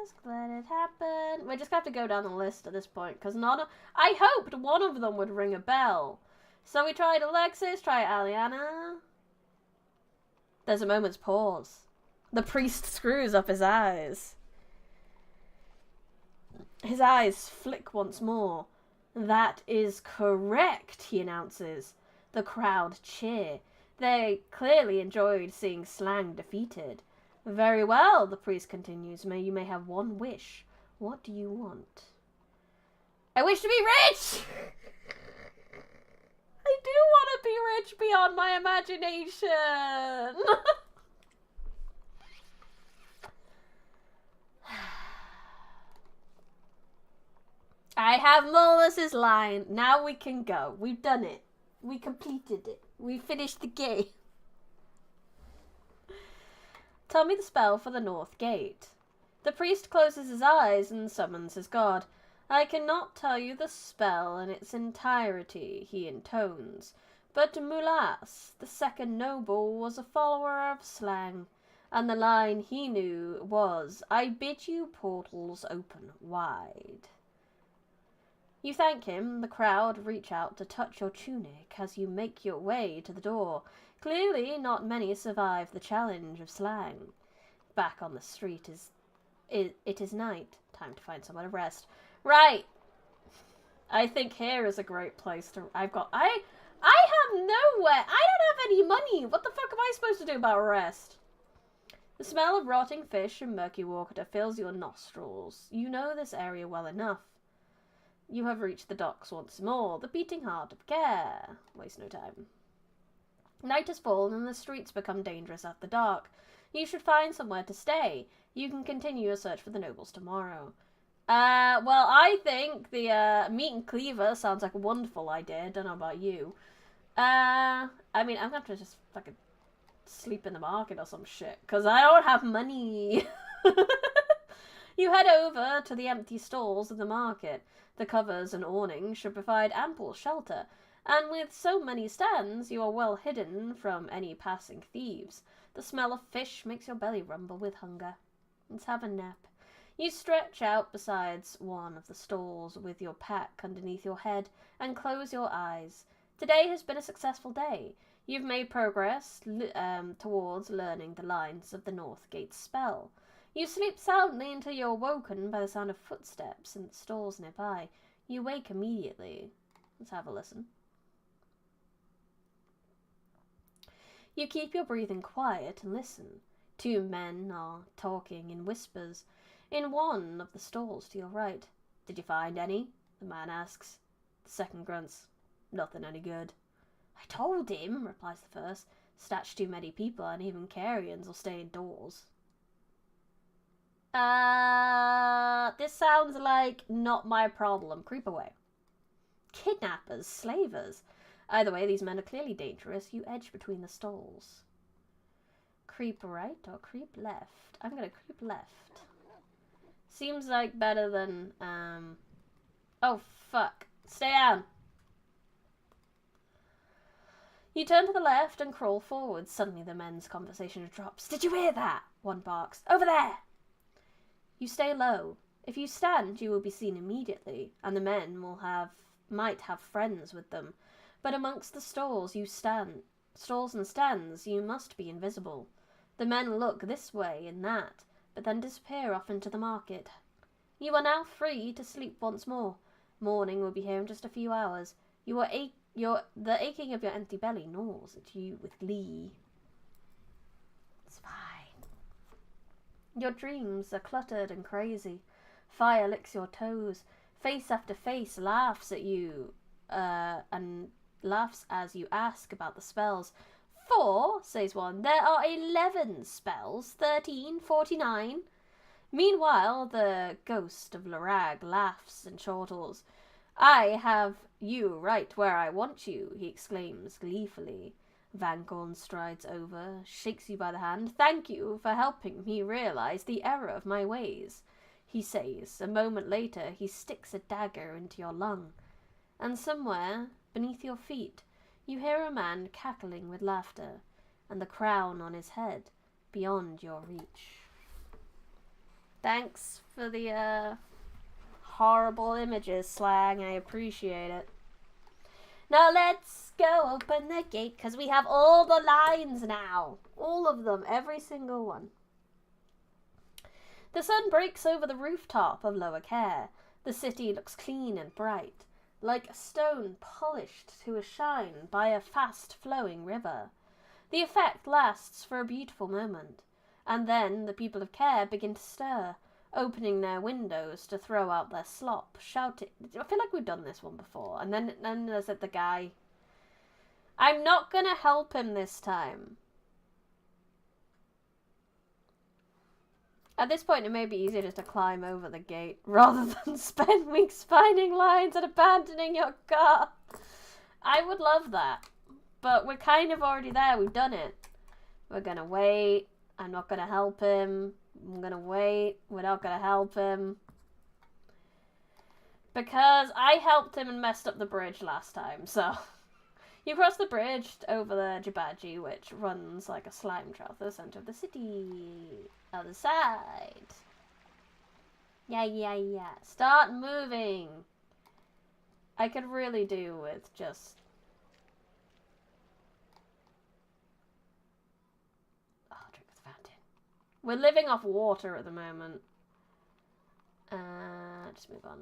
Speaker 1: ask. Let it happen. We just have to go down the list at this point, because I hoped one of them would ring a bell. So we tried Alexis, try Aliana. There's a moment's pause. The priest screws up his eyes. His eyes flick once more. That is correct, he announces. The crowd cheer. They clearly enjoyed seeing Slang defeated. Very well, the priest continues. You may have one wish. What do you want? I wish to be rich! I do want to be rich beyond my imagination! I have Molus's line. Now we can go. We've done it. We completed it. We finished the game. Tell me the spell for the North Gate. The priest closes his eyes and summons his god. I cannot tell you the spell in its entirety, he intones. But Mulas, the second noble, was a follower of Slang, and the line he knew was, I bid you portals open wide. You thank him. The crowd reach out to touch your tunic as you make your way to the door. Clearly, not many survive the challenge of Slang. Back on the street it is night. Time to find somewhere to rest. Right. I think here is a great place to. I have nowhere. I don't have any money. What the fuck am I supposed to do about rest? The smell of rotting fish and murky water fills your nostrils. You know this area well enough. You have reached the docks once more, the beating heart of care. Waste no time. Night has fallen and the streets become dangerous after dark. You should find somewhere to stay. You can continue your search for the nobles tomorrow. Well, I think the meat and cleaver sounds like a wonderful idea. Don't know about you. I mean, I'm gonna have to just fucking sleep in the market or some shit, because I don't have money. You head over to the empty stalls of the market. The covers and awnings should provide ample shelter, and with so many stands, you are well hidden from any passing thieves. The smell of fish makes your belly rumble with hunger. Let's have a nap. You stretch out beside one of the stalls with your pack underneath your head and close your eyes. Today has been a successful day. You've made progress towards learning the lines of the North Gate spell. You sleep soundly until you're woken by the sound of footsteps in the stalls nearby. You wake immediately. Let's have a listen. You keep your breathing quiet and listen. Two men are talking in whispers in one of the stalls to your right. Did you find any? The man asks. The second grunts. Nothing any good. I told him, replies the first. Snatch too many people and even carrions will stay indoors. This sounds like not my problem. Creep away. Kidnappers, slavers. Either way, these men are clearly dangerous. You edge between the stalls. Creep right or creep left? I'm gonna creep left. Seems like better than, oh, fuck. Stay down. You turn to the left and crawl forward. Suddenly the men's conversation drops. Did you hear that? One barks. Over there! You stay low. If you stand, you will be seen immediately, and the men might have friends with them. But amongst the stalls and stands, you must be invisible. The men look this way and that, but then disappear off into the market. You are now free to sleep once more. Morning will be here in just a few hours. The aching of your empty belly gnaws at you with glee. It's fine. Your dreams are cluttered and crazy. Fire licks your toes. Face after face laughs at you, and laughs as you ask about the spells. 4, says one. There are 11 spells, 13, 49. Meanwhile, the ghost of Lorag laughs and chortles. I have you right where I want you, he exclaims gleefully. Vancorn strides over, shakes you by the hand. Thank you for helping me realize the error of my ways, he says. A moment later, he sticks a dagger into your lung. And somewhere, beneath your feet, you hear a man cackling with laughter, and the crown on his head beyond your reach. Thanks for the horrible images, Slang. I appreciate it. Now let's go open the gate, because we have all the lines now. All of them, every single one. The sun breaks over the rooftop of Lower Care. The city looks clean and bright, like a stone polished to a shine by a fast-flowing river. The effect lasts for a beautiful moment, and then the people of Care begin to stir, opening their windows to throw out their slop, shouting. I feel like we've done this one before. And then there's the guy. I'm not going to help him this time. At this point, it may be easier just to climb over the gate rather than spend weeks finding lines and abandoning your car. I would love that. But we're kind of already there. We've done it. We're going to wait. I'm not going to help him. I'm going to wait. We're not going to help him. Because I helped him and messed up the bridge last time, so... You cross the bridge over the Jibaji, which runs like a slime trail to the center of the city. Other side. Yeah. Start moving. I could really do with just... Oh, drink the fountain. We're living off water at the moment. Just move on.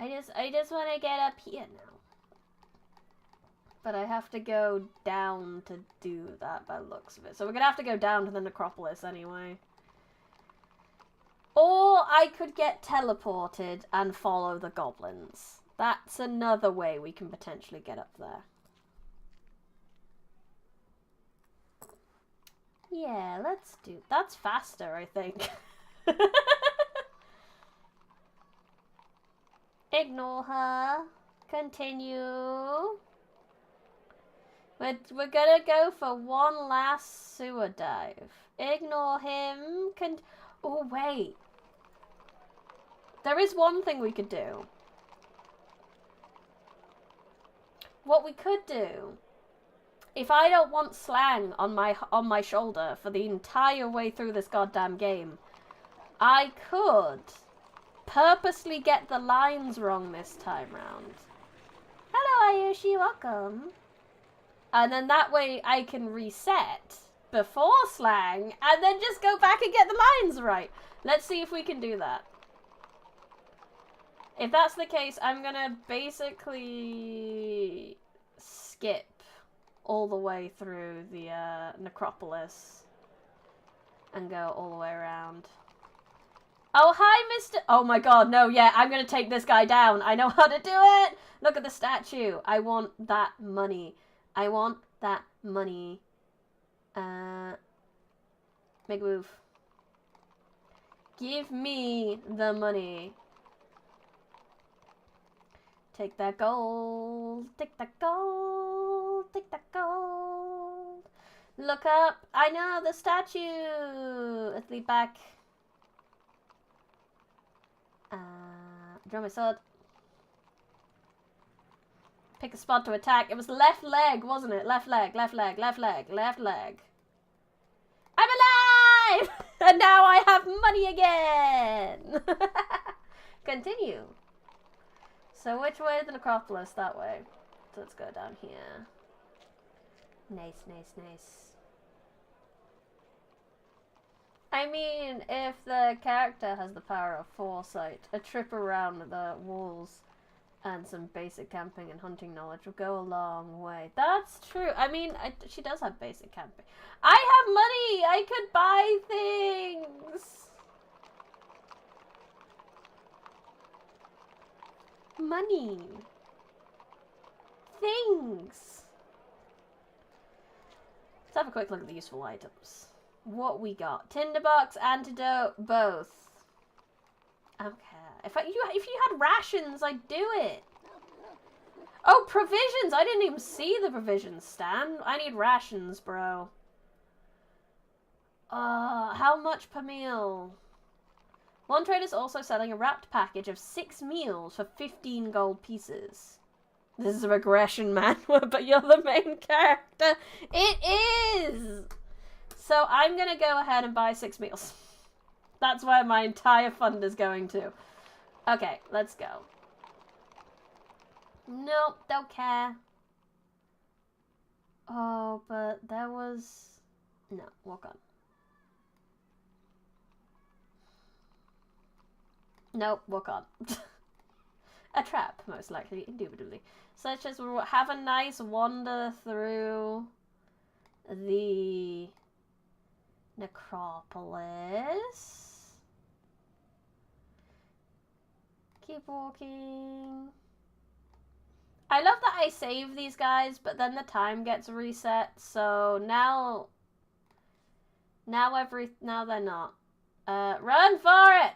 Speaker 1: I just want to get up here now. But I have to go down to do that by the looks of it. So we're going to have to go down to the necropolis anyway. Or I could get teleported and follow the goblins. That's another way we can potentially get up there. Yeah, let's do... That's faster, I think. Ignore her. Continue. We're gonna go for one last sewer dive. Ignore him. Oh, wait. There is one thing we could do. What we could do, if I don't want slang on my shoulder for the entire way through this goddamn game, I could purposely get the lines wrong this time round. Hello, Ayushi, welcome. And then that way I can reset before slang and then just go back and get the lines right. Let's see if we can do that. If that's the case, I'm gonna basically skip all the way through the necropolis and go all the way around. Oh, hi, Mr. Oh my god, no, yeah, I'm gonna take this guy down. I know how to do it. Look at the statue. I want that money. I want that money. Make a move. Give me the money. Take that gold. Take that gold. Take that gold. Look up. I know the statue. Let's lead back. Draw my sword. Pick a spot to attack. It was left leg, wasn't it? Left leg, left leg, left leg, left leg. I'm alive! And now I have money again! Continue. So which way is the necropolis? That way. So let's go down here. Nice, nice, nice. I mean, if the character has the power of foresight, a trip around the walls and some basic camping and hunting knowledge will go a long way. That's true. I mean, she does have basic camping. I have money! I could buy things! Money. Things. Let's have a quick look at the useful items. What we got? Tinderbox, antidote, both. Okay. If you had rations, I'd do it. Oh, provisions! I didn't even see the provisions, Stan. I need rations, bro. How much per meal? One trader's also selling a wrapped package of 6 meals for 15 gold pieces. This is a regression, man, but you're the main character. It is! So I'm gonna go ahead and buy 6 meals. That's where my entire fund is going to. Okay, let's go. Nope, don't care. Oh, but there was... No, walk on. Nope, walk on. A trap, most likely, indubitably. Such as we'll have a nice wander through the necropolis. Keep walking. I love that I save these guys, but then the time gets reset, so now they're not. Run for it!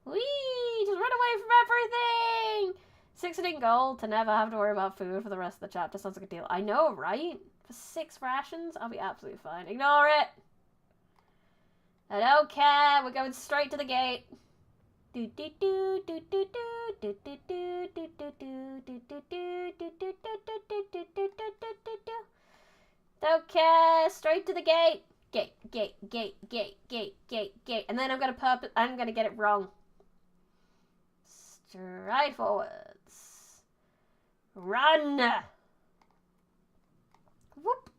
Speaker 1: Whee! Just run away from everything! 16 gold to never have to worry about food for the rest of the chapter. Sounds like a deal. I know, right? For 6 rations, I'll be absolutely fine. Ignore it! I don't care. We're going straight to the gate. Don't care. Straight to the gate. Gate. And then I'm gonna get it wrong. Straight forwards. Run. Whoop.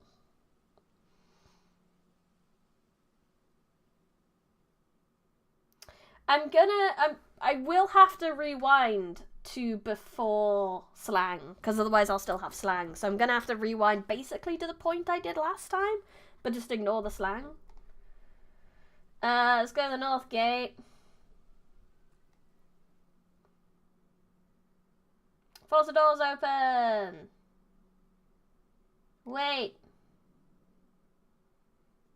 Speaker 1: I will have to rewind to before slang, because otherwise I'll still have slang. So I'm gonna have to rewind basically to the point I did last time, but just ignore the slang. Let's go to the north gate. Force the doors open. Wait.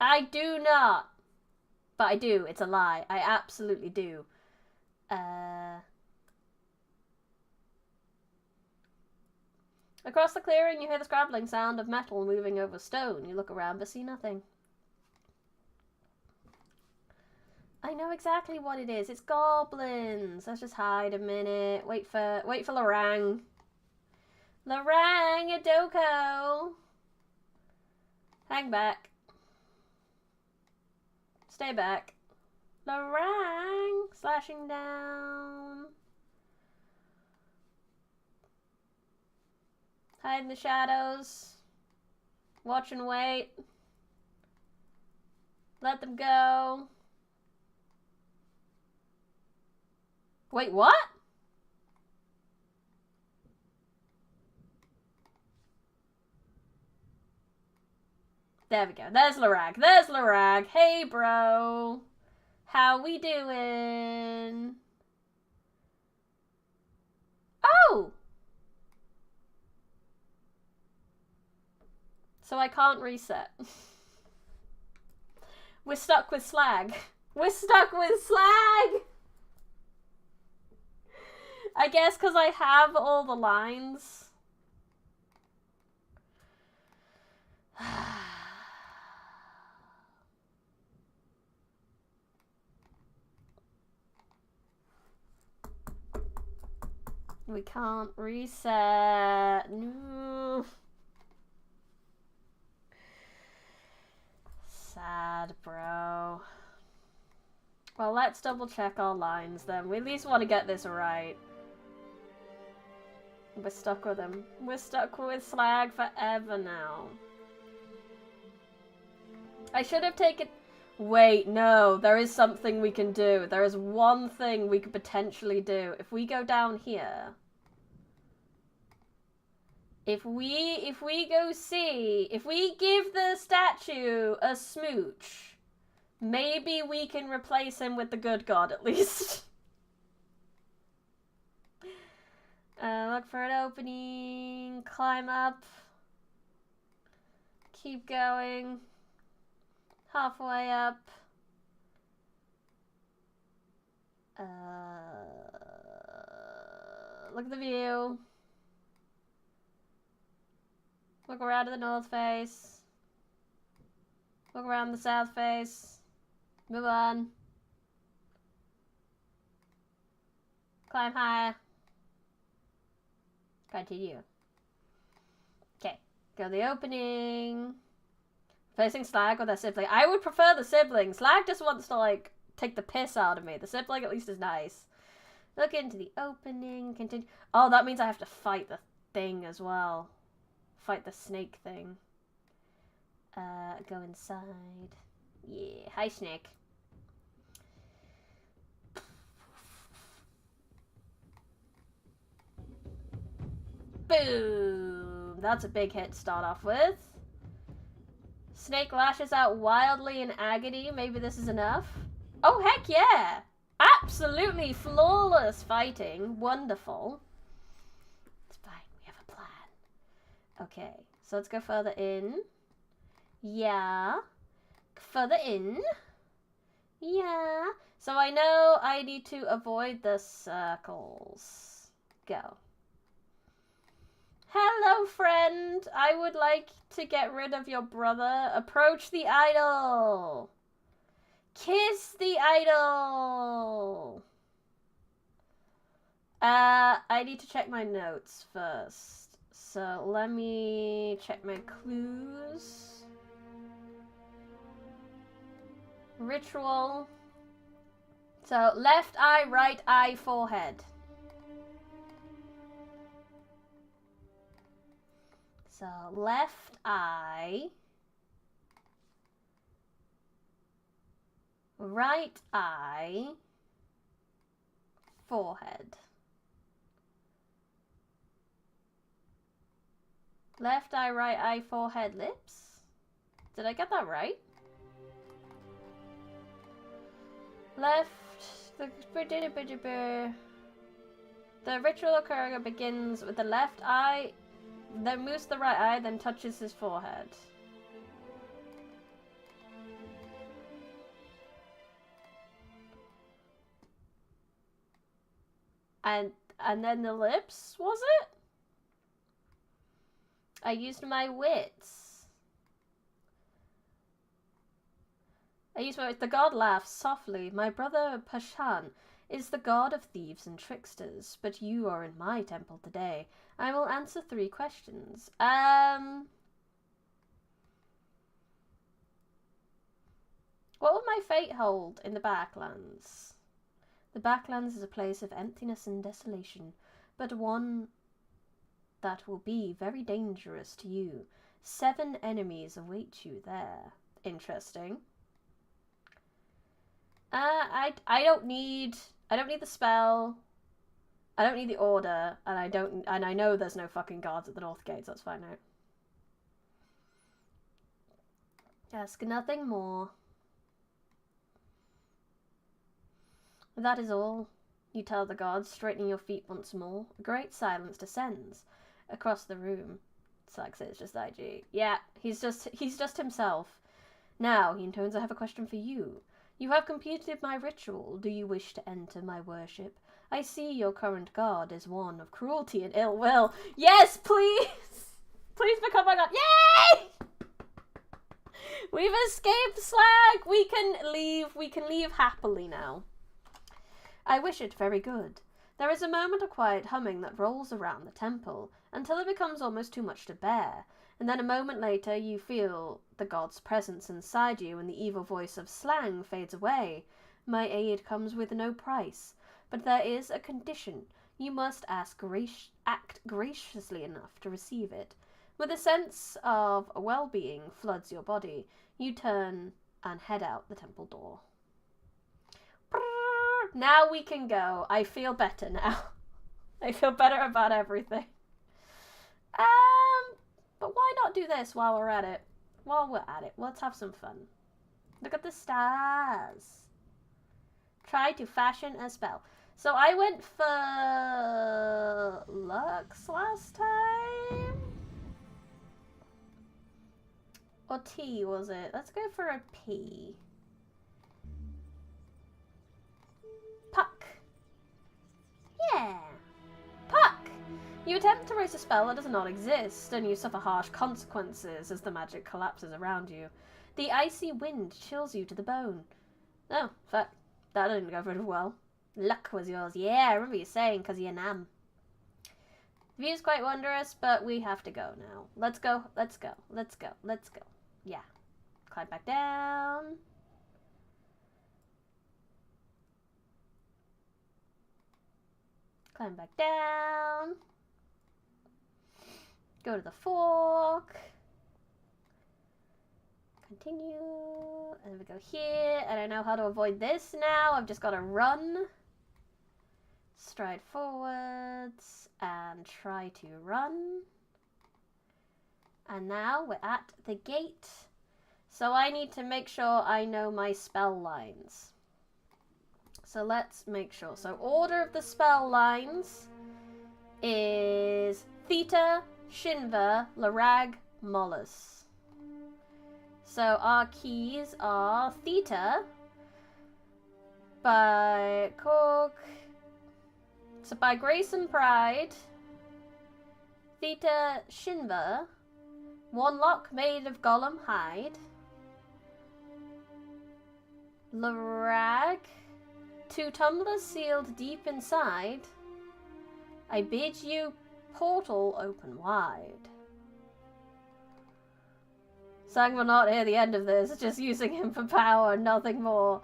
Speaker 1: I do not. But I do. It's a lie. I absolutely do. Across the clearing, you hear the scrabbling sound of metal moving over stone. You look around but see nothing. I know exactly what it is. It's goblins. Let's just hide a minute. Wait for Lorang. Lorang, a Doko. Hang back. Stay back. Lorang, slashing down. Hide in the shadows. Watch and wait. Let them go. Wait, what? There we go. There's Lorag. There's Lorag. Hey, bro. How we doing? Oh! So I can't reset. We're stuck with slag. We're stuck with slag! I guess because I have all the lines. We can't reset. No. Sad, bro. Well, let's double check our lines then. We at least want to get this right. We're stuck with him. We're stuck with slag forever now. I should have taken... Wait, no. There is something we can do. There is one thing we could potentially do. If we go down here... If we go see... If we give the statue a smooch, maybe we can replace him with the good god at least. Look for an opening, climb up. Keep going. Halfway up. Look at the view. Look around to the north face. Look around the south face. Move on. Climb higher. Continue. Okay. Go to the opening. Facing Slag with their sibling. I would prefer the sibling. Slag just wants to, like, take the piss out of me. The sibling at least is nice. Look into the opening. Continue. Oh, that means I have to fight the thing as well. Fight the snake thing. Go inside. Yeah. Hi, snake. Boom! That's a big hit to start off with. Snake lashes out wildly in agony. Maybe this is enough. Oh, heck yeah! Absolutely flawless fighting. Wonderful. It's fine. We have a plan. Okay. So let's go further in. Yeah. Further in. Yeah. So I know I need to avoid the circles. Go. Hello, friend. I would like to get rid of your brother. Approach the idol. Kiss the idol. I need to check my notes first. So let me check my clues. Ritual. So left eye, right eye, forehead. So left eye, right eye, forehead. Left eye, right eye, forehead, lips. Did I get that right? Left, the ritual occurring begins with the left eye, then moves the right eye, then touches his forehead. And then the lips, was it? I used my wits. The god laughs softly. My brother Pashan is the god of thieves and tricksters, but you are in my temple today. I will answer 3 questions. What will my fate hold in the Backlands? The Backlands is a place of emptiness and desolation, but one that will be very dangerous to you. 7 enemies await you there. Interesting. I don't need the spell. I don't need the order, and I know there's no fucking guards at the North Gate, so that's fine now. Ask nothing more. That is all. You tell the guards, straightening your feet once more. A great silence descends across the room. Slag says, just IG. Yeah, he's just himself. Now, he intones, I have a question for you. You have completed my ritual. Do you wish to enter my worship? I see your current god is one of cruelty and ill will. Yes, please! Please become my god. Yay! We've escaped Slag! We can leave happily now. I wish it very good. There is a moment of quiet humming that rolls around the temple, until it becomes almost too much to bear, and then a moment later you feel the god's presence inside you and the evil voice of Slang fades away. My aid comes with no price, but there is a condition. You must act graciously enough to receive it. With a sense of well-being floods your body, you turn and head out the temple door. Now we can go. I feel better now. I feel better about everything. But why not do this while we're at it? While we're at it, let's have some fun. Look at the stars. Try to fashion a spell. So I went for Lux last time. or T, was it? Let's go for a P. Puck. Yeah. Puck! You attempt to raise a spell that does not exist, and you suffer harsh consequences as the magic collapses around you. The icy wind chills you to the bone. Oh, fuck. That didn't go very well. Luck was yours. Yeah, I remember you saying, because you're Nam. The view's quite wondrous, but we have to go now. Let's go, let's go, let's go, let's go. Yeah. Climb back down. Climb back down. Go to the fork. Continue. And we go here. And I know how to avoid this now. I've just got to run. Stride forwards. And try to run. And now we're at the gate. So I need to make sure I know my spell lines. So let's make sure. So order of the spell lines is Theta, Shinva, Larag, Mollis. So our keys are Theta by Cork. So by Grace and Pride, Theta, Shinva, one lock made of Gollum hide, Larag, 2 tumblers sealed deep inside, I bid you portal open wide. Sang will not hear the end of this, just using him for power, nothing more.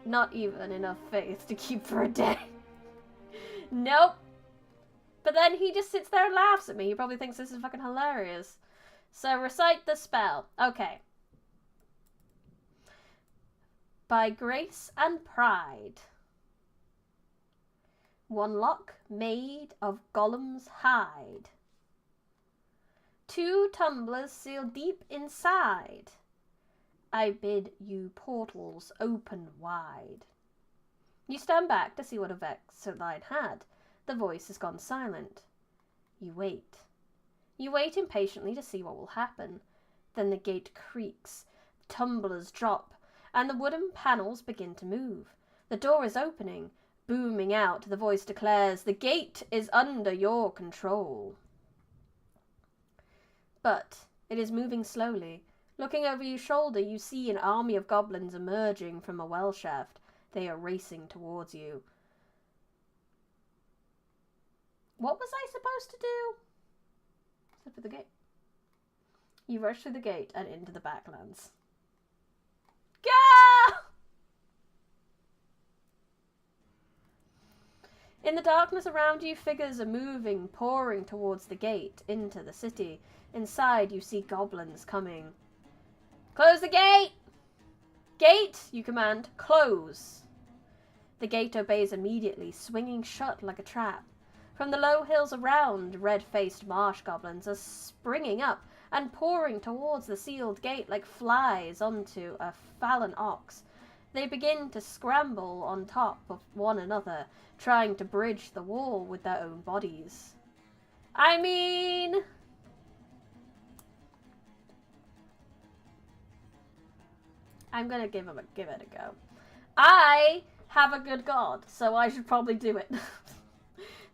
Speaker 1: Not even enough faith to keep for a day. Nope. But then he just sits there and laughs at me. He probably thinks this is fucking hilarious. So recite the spell. Okay. By Grace and Pride. One lock made of Gollum's hide. 2 tumblers sealed deep inside. I bid you portals open wide. You stand back to see what effects the line had. The voice has gone silent. You wait. You wait impatiently to see what will happen. Then the gate creaks, tumblers drop, and the wooden panels begin to move. The door is opening. Booming out, the voice declares, the gate is under your control. But it is moving slowly. Looking over your shoulder, you see an army of goblins emerging from a well shaft. They are racing towards you. What was I supposed to do? Slip through the gate. You rush through the gate and into the backlands. Go! In the darkness around you, figures are moving, pouring towards the gate, into the city. Inside, you see goblins coming. Close the gate! Gate, you command, close. The gate obeys immediately, swinging shut like a trap. From the low hills around, red-faced marsh goblins are springing up and pouring towards the sealed gate like flies onto a fallen ox. They begin to scramble on top of one another, trying to bridge the wall with their own bodies. I mean... I'm gonna give it a go. I have a good god, so I should probably do it.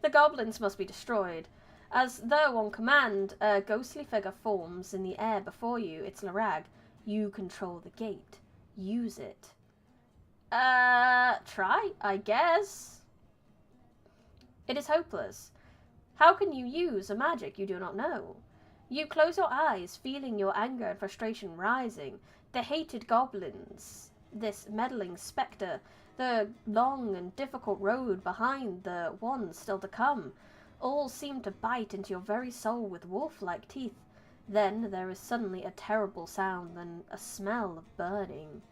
Speaker 1: The goblins must be destroyed. As though on command, a ghostly figure forms in the air before you. It's Larag. You control the gate. Use it. Try, I guess. It is hopeless. How can you use a magic you do not know? You close your eyes, feeling your anger and frustration rising. The hated goblins, this meddling spectre, the long and difficult road behind the one still to come, all seem to bite into your very soul with wolf-like teeth. Then there is suddenly a terrible sound and a smell of burning.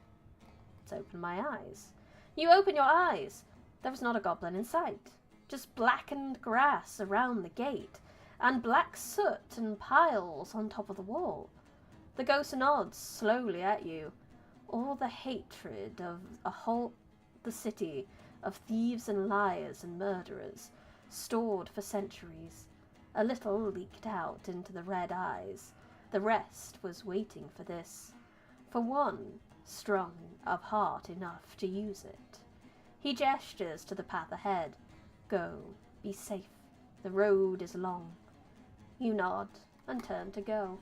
Speaker 1: Let's open my eyes. You open your eyes. There is not a goblin in sight. Just blackened grass around the gate, and black soot and piles on top of the wall. The ghost nods slowly at you. All the hatred of the city, of thieves and liars and murderers, stored for centuries. A little leaked out into the red eyes. The rest was waiting for this, for one strong of heart enough to use it. He gestures to the path ahead. Go, be safe, the road is long. You nod and turn to go.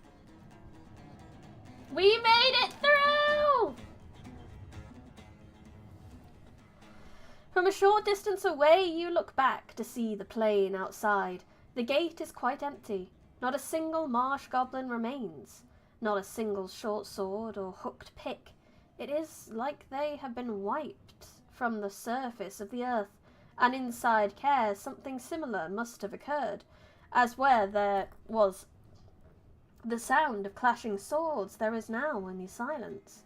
Speaker 1: We made it through! From a short distance away, you look back to see the plain outside. The gate is quite empty. Not a single marsh goblin remains. Not a single short sword or hooked pick. It is like they have been wiped from the surface of the earth, and inside Care something similar must have occurred, as where there was the sound of clashing swords, there is now only silence.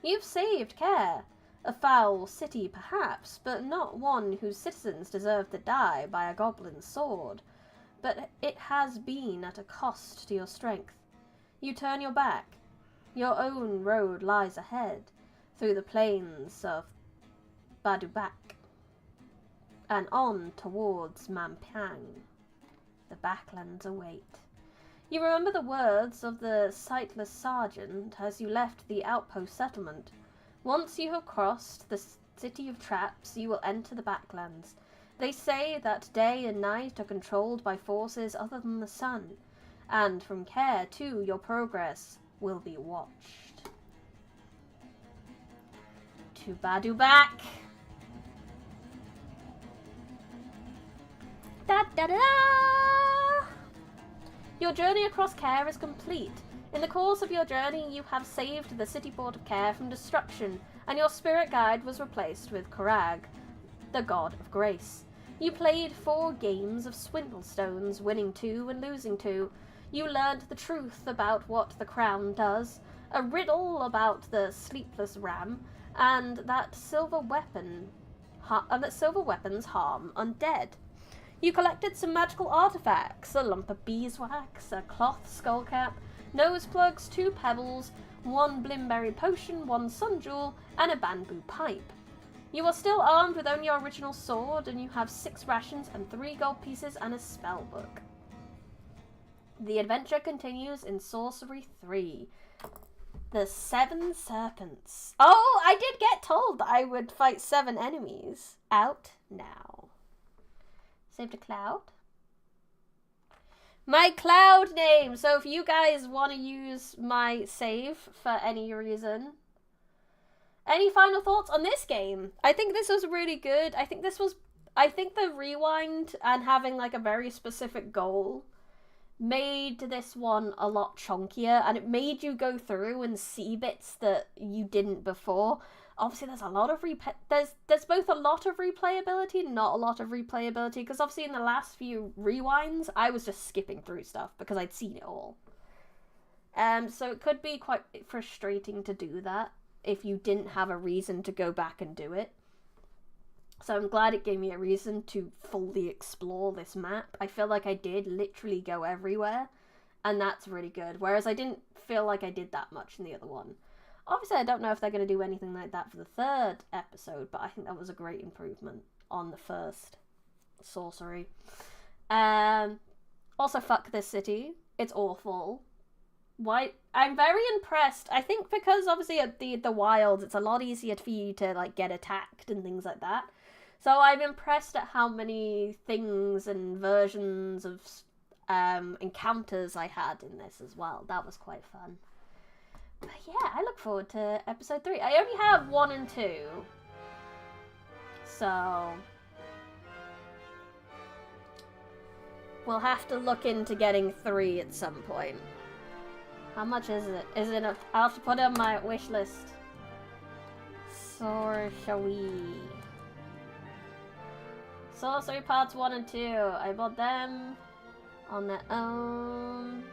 Speaker 1: You've saved Care, a foul city perhaps, but not one whose citizens deserve to die by a goblin's sword. But it has been at a cost to your strength. You turn your back. Your own road lies ahead, through the plains of Badubak, and on towards Mampang. The backlands await. You remember the words of the sightless sergeant as you left the outpost settlement. Once you have crossed the city of traps, you will enter the backlands. They say that day and night are controlled by forces other than the sun, and from Care too your progress will be watched. To Badubak! Da da da da! Your journey across Care is complete. In the course of your journey, you have saved the city port of Care from destruction, and your spirit guide was replaced with Korag, the god of grace. You played 4 games of Swindlestones, winning 2 and losing 2. You learned the truth about what the crown does, a riddle about the sleepless ram, and that silver weapons harm undead. You collected some magical artifacts, a lump of beeswax, a cloth skullcap, nose plugs, 2 pebbles, 1 blimberry potion, 1 sun jewel, and a bamboo pipe. You are still armed with only your original sword, and you have 6 rations and 3 gold pieces and a spell book. The adventure continues in Sorcery 3. The 7 Serpents. Oh, I did get told that I would fight 7 enemies. Out now. Saved a cloud. My cloud name! So if you guys want to use my save for any reason. Any final thoughts on this game? I think this was really good. I think the rewind and having like a very specific goal made this one a lot chunkier, and it made you go through and see bits that you didn't before. Obviously there's a lot of there's both a lot of replayability and not a lot of replayability, because obviously in the last few rewinds I was just skipping through stuff because I'd seen it all. So it could be quite frustrating to do that if you didn't have a reason to go back and do it. So I'm glad it gave me a reason to fully explore this map. I feel like I did literally go everywhere, and that's really good. Whereas I didn't feel like I did that much in the other one. Obviously, I don't know if they're going to do anything like that for the 3rd episode, but I think that was a great improvement on the first Sorcery. Also, fuck this city. It's awful. Why? I'm very impressed. I think because obviously at the wilds, it's a lot easier for you to like get attacked and things like that. So I'm impressed at how many things and versions of encounters I had in this as well. That was quite fun. But yeah, I look forward to episode 3. I only have 1 and 2. So we'll have to look into getting 3 at some point. How much is it? Is it enough? I'll have to put it on my wish list. Sorcery parts 1 and 2. I bought them on their own.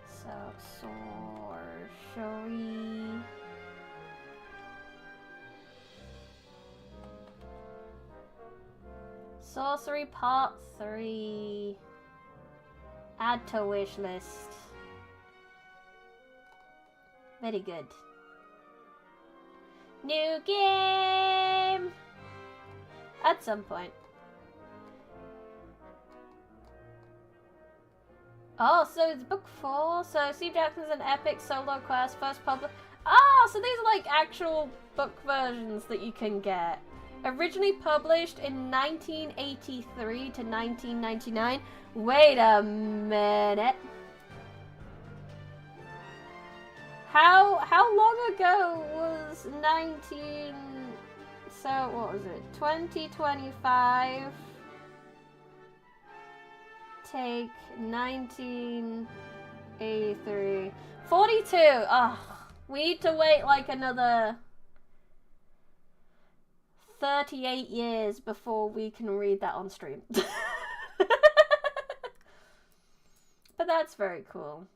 Speaker 1: So, Sorcery. Sorcery part 3. Add to wish list. Very good. New game! At some point. Oh, so it's book 4. So Steve Jackson's an epic solo quest, first published. Oh, so these are like actual book versions that you can get. Originally published in 1983 to 1999. Wait a minute. How long ago was 19? So what was it? 2025. Take 1983. 42. Ugh. We need to wait like another 38 years before we can read that on stream. But that's very cool.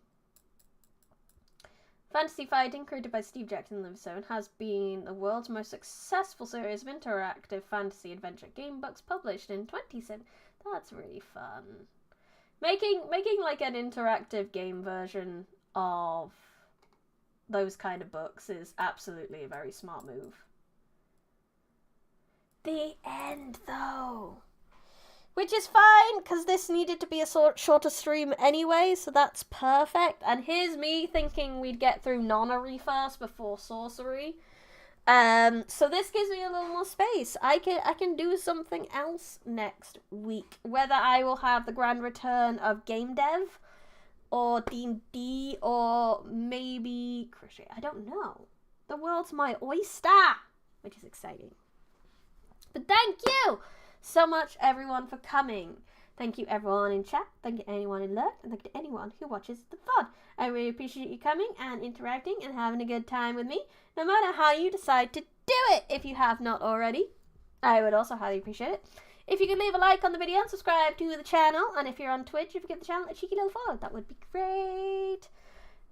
Speaker 1: Fantasy Fighting, created by Steve Jackson Livingstone, has been the world's most successful series of interactive fantasy adventure game books published in 2010. That's really fun. Making like an interactive game version of those kind of books is absolutely a very smart move. The end, though. Which is fine, because this needed to be a shorter stream anyway, so that's perfect. And here's me thinking we'd get through Nonary first before Sorcery. So this gives me a little more space. I can do something else next week. Whether I will have the grand return of game dev, or D&D, or maybe crochet. I don't know. The world's my oyster, which is exciting. But thank you so much, everyone, for coming. Thank you, everyone in chat. Thank you, anyone in lurk. And thank you to anyone who watches the VOD. I really appreciate you coming and interacting and having a good time with me, no matter how you decide to do it, if you have not already. I would also highly appreciate it if you could leave a like on the video and subscribe to the channel. And if you're on Twitch, if you give the channel a cheeky little follow, that would be great.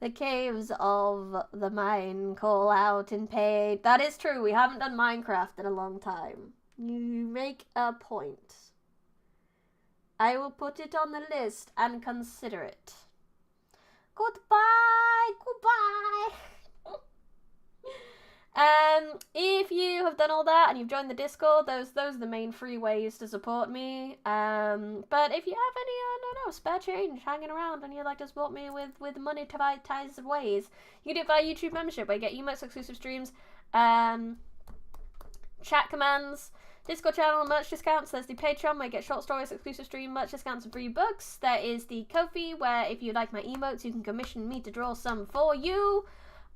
Speaker 1: The caves of the mine call out in pain. That is true. We haven't done Minecraft in a long time. You make a point. I will put it on the list and consider it. Goodbye. Goodbye. If you have done all that and you've joined the Discord, those are the main free ways to support me. But if you have any, I don't know, spare change hanging around and you'd like to support me with monetized ways, you can do it via YouTube membership, where you get emotes, exclusive streams, chat commands, Discord channel, merch discounts. There's the Patreon, where you get short stories, exclusive stream, merch discounts, and free books. There is the Kofi, where if you like my emotes, you can commission me to draw some for you.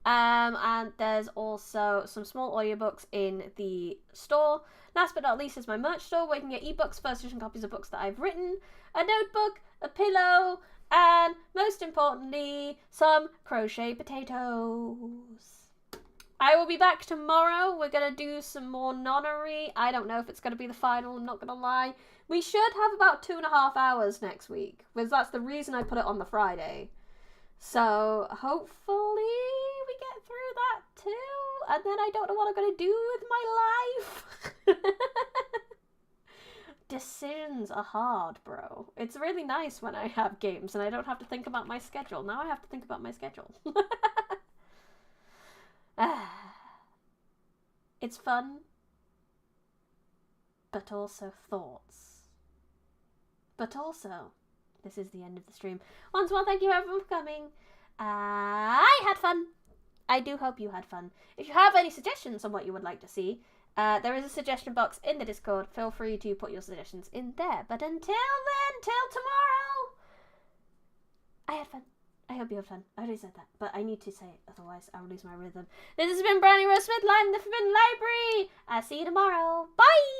Speaker 1: And there's also some small audiobooks in the store. Last but not least is my merch store, where you can get ebooks, first edition copies of books that I've written, a notebook, a pillow, and most importantly, some crochet potatoes. I will be back tomorrow. We're going to do some more nonary. I don't know if it's going to be the final, I'm not going to lie. We should have about 2.5 hours next week, because that's the reason I put it on the Friday. So hopefully we get through that too. And then I don't know what I'm going to do with my life. Decisions are hard, bro. It's really nice when I have games and I don't have to think about my schedule. Now I have to think about my schedule. It's fun, but also thoughts. But also, this is the end of the stream. Once more, thank you everyone for coming. I had fun. I do hope you had fun. If you have any suggestions on what you would like to see, there is a suggestion box in the Discord. Feel free to put your suggestions in there. But until then, till tomorrow, I had fun. I hope you have fun. I already said that, but I need to say it, otherwise I'll lose my rhythm. This has been Brownie Rose Smith, live in the Forbidden Library. I'll see you tomorrow. Bye!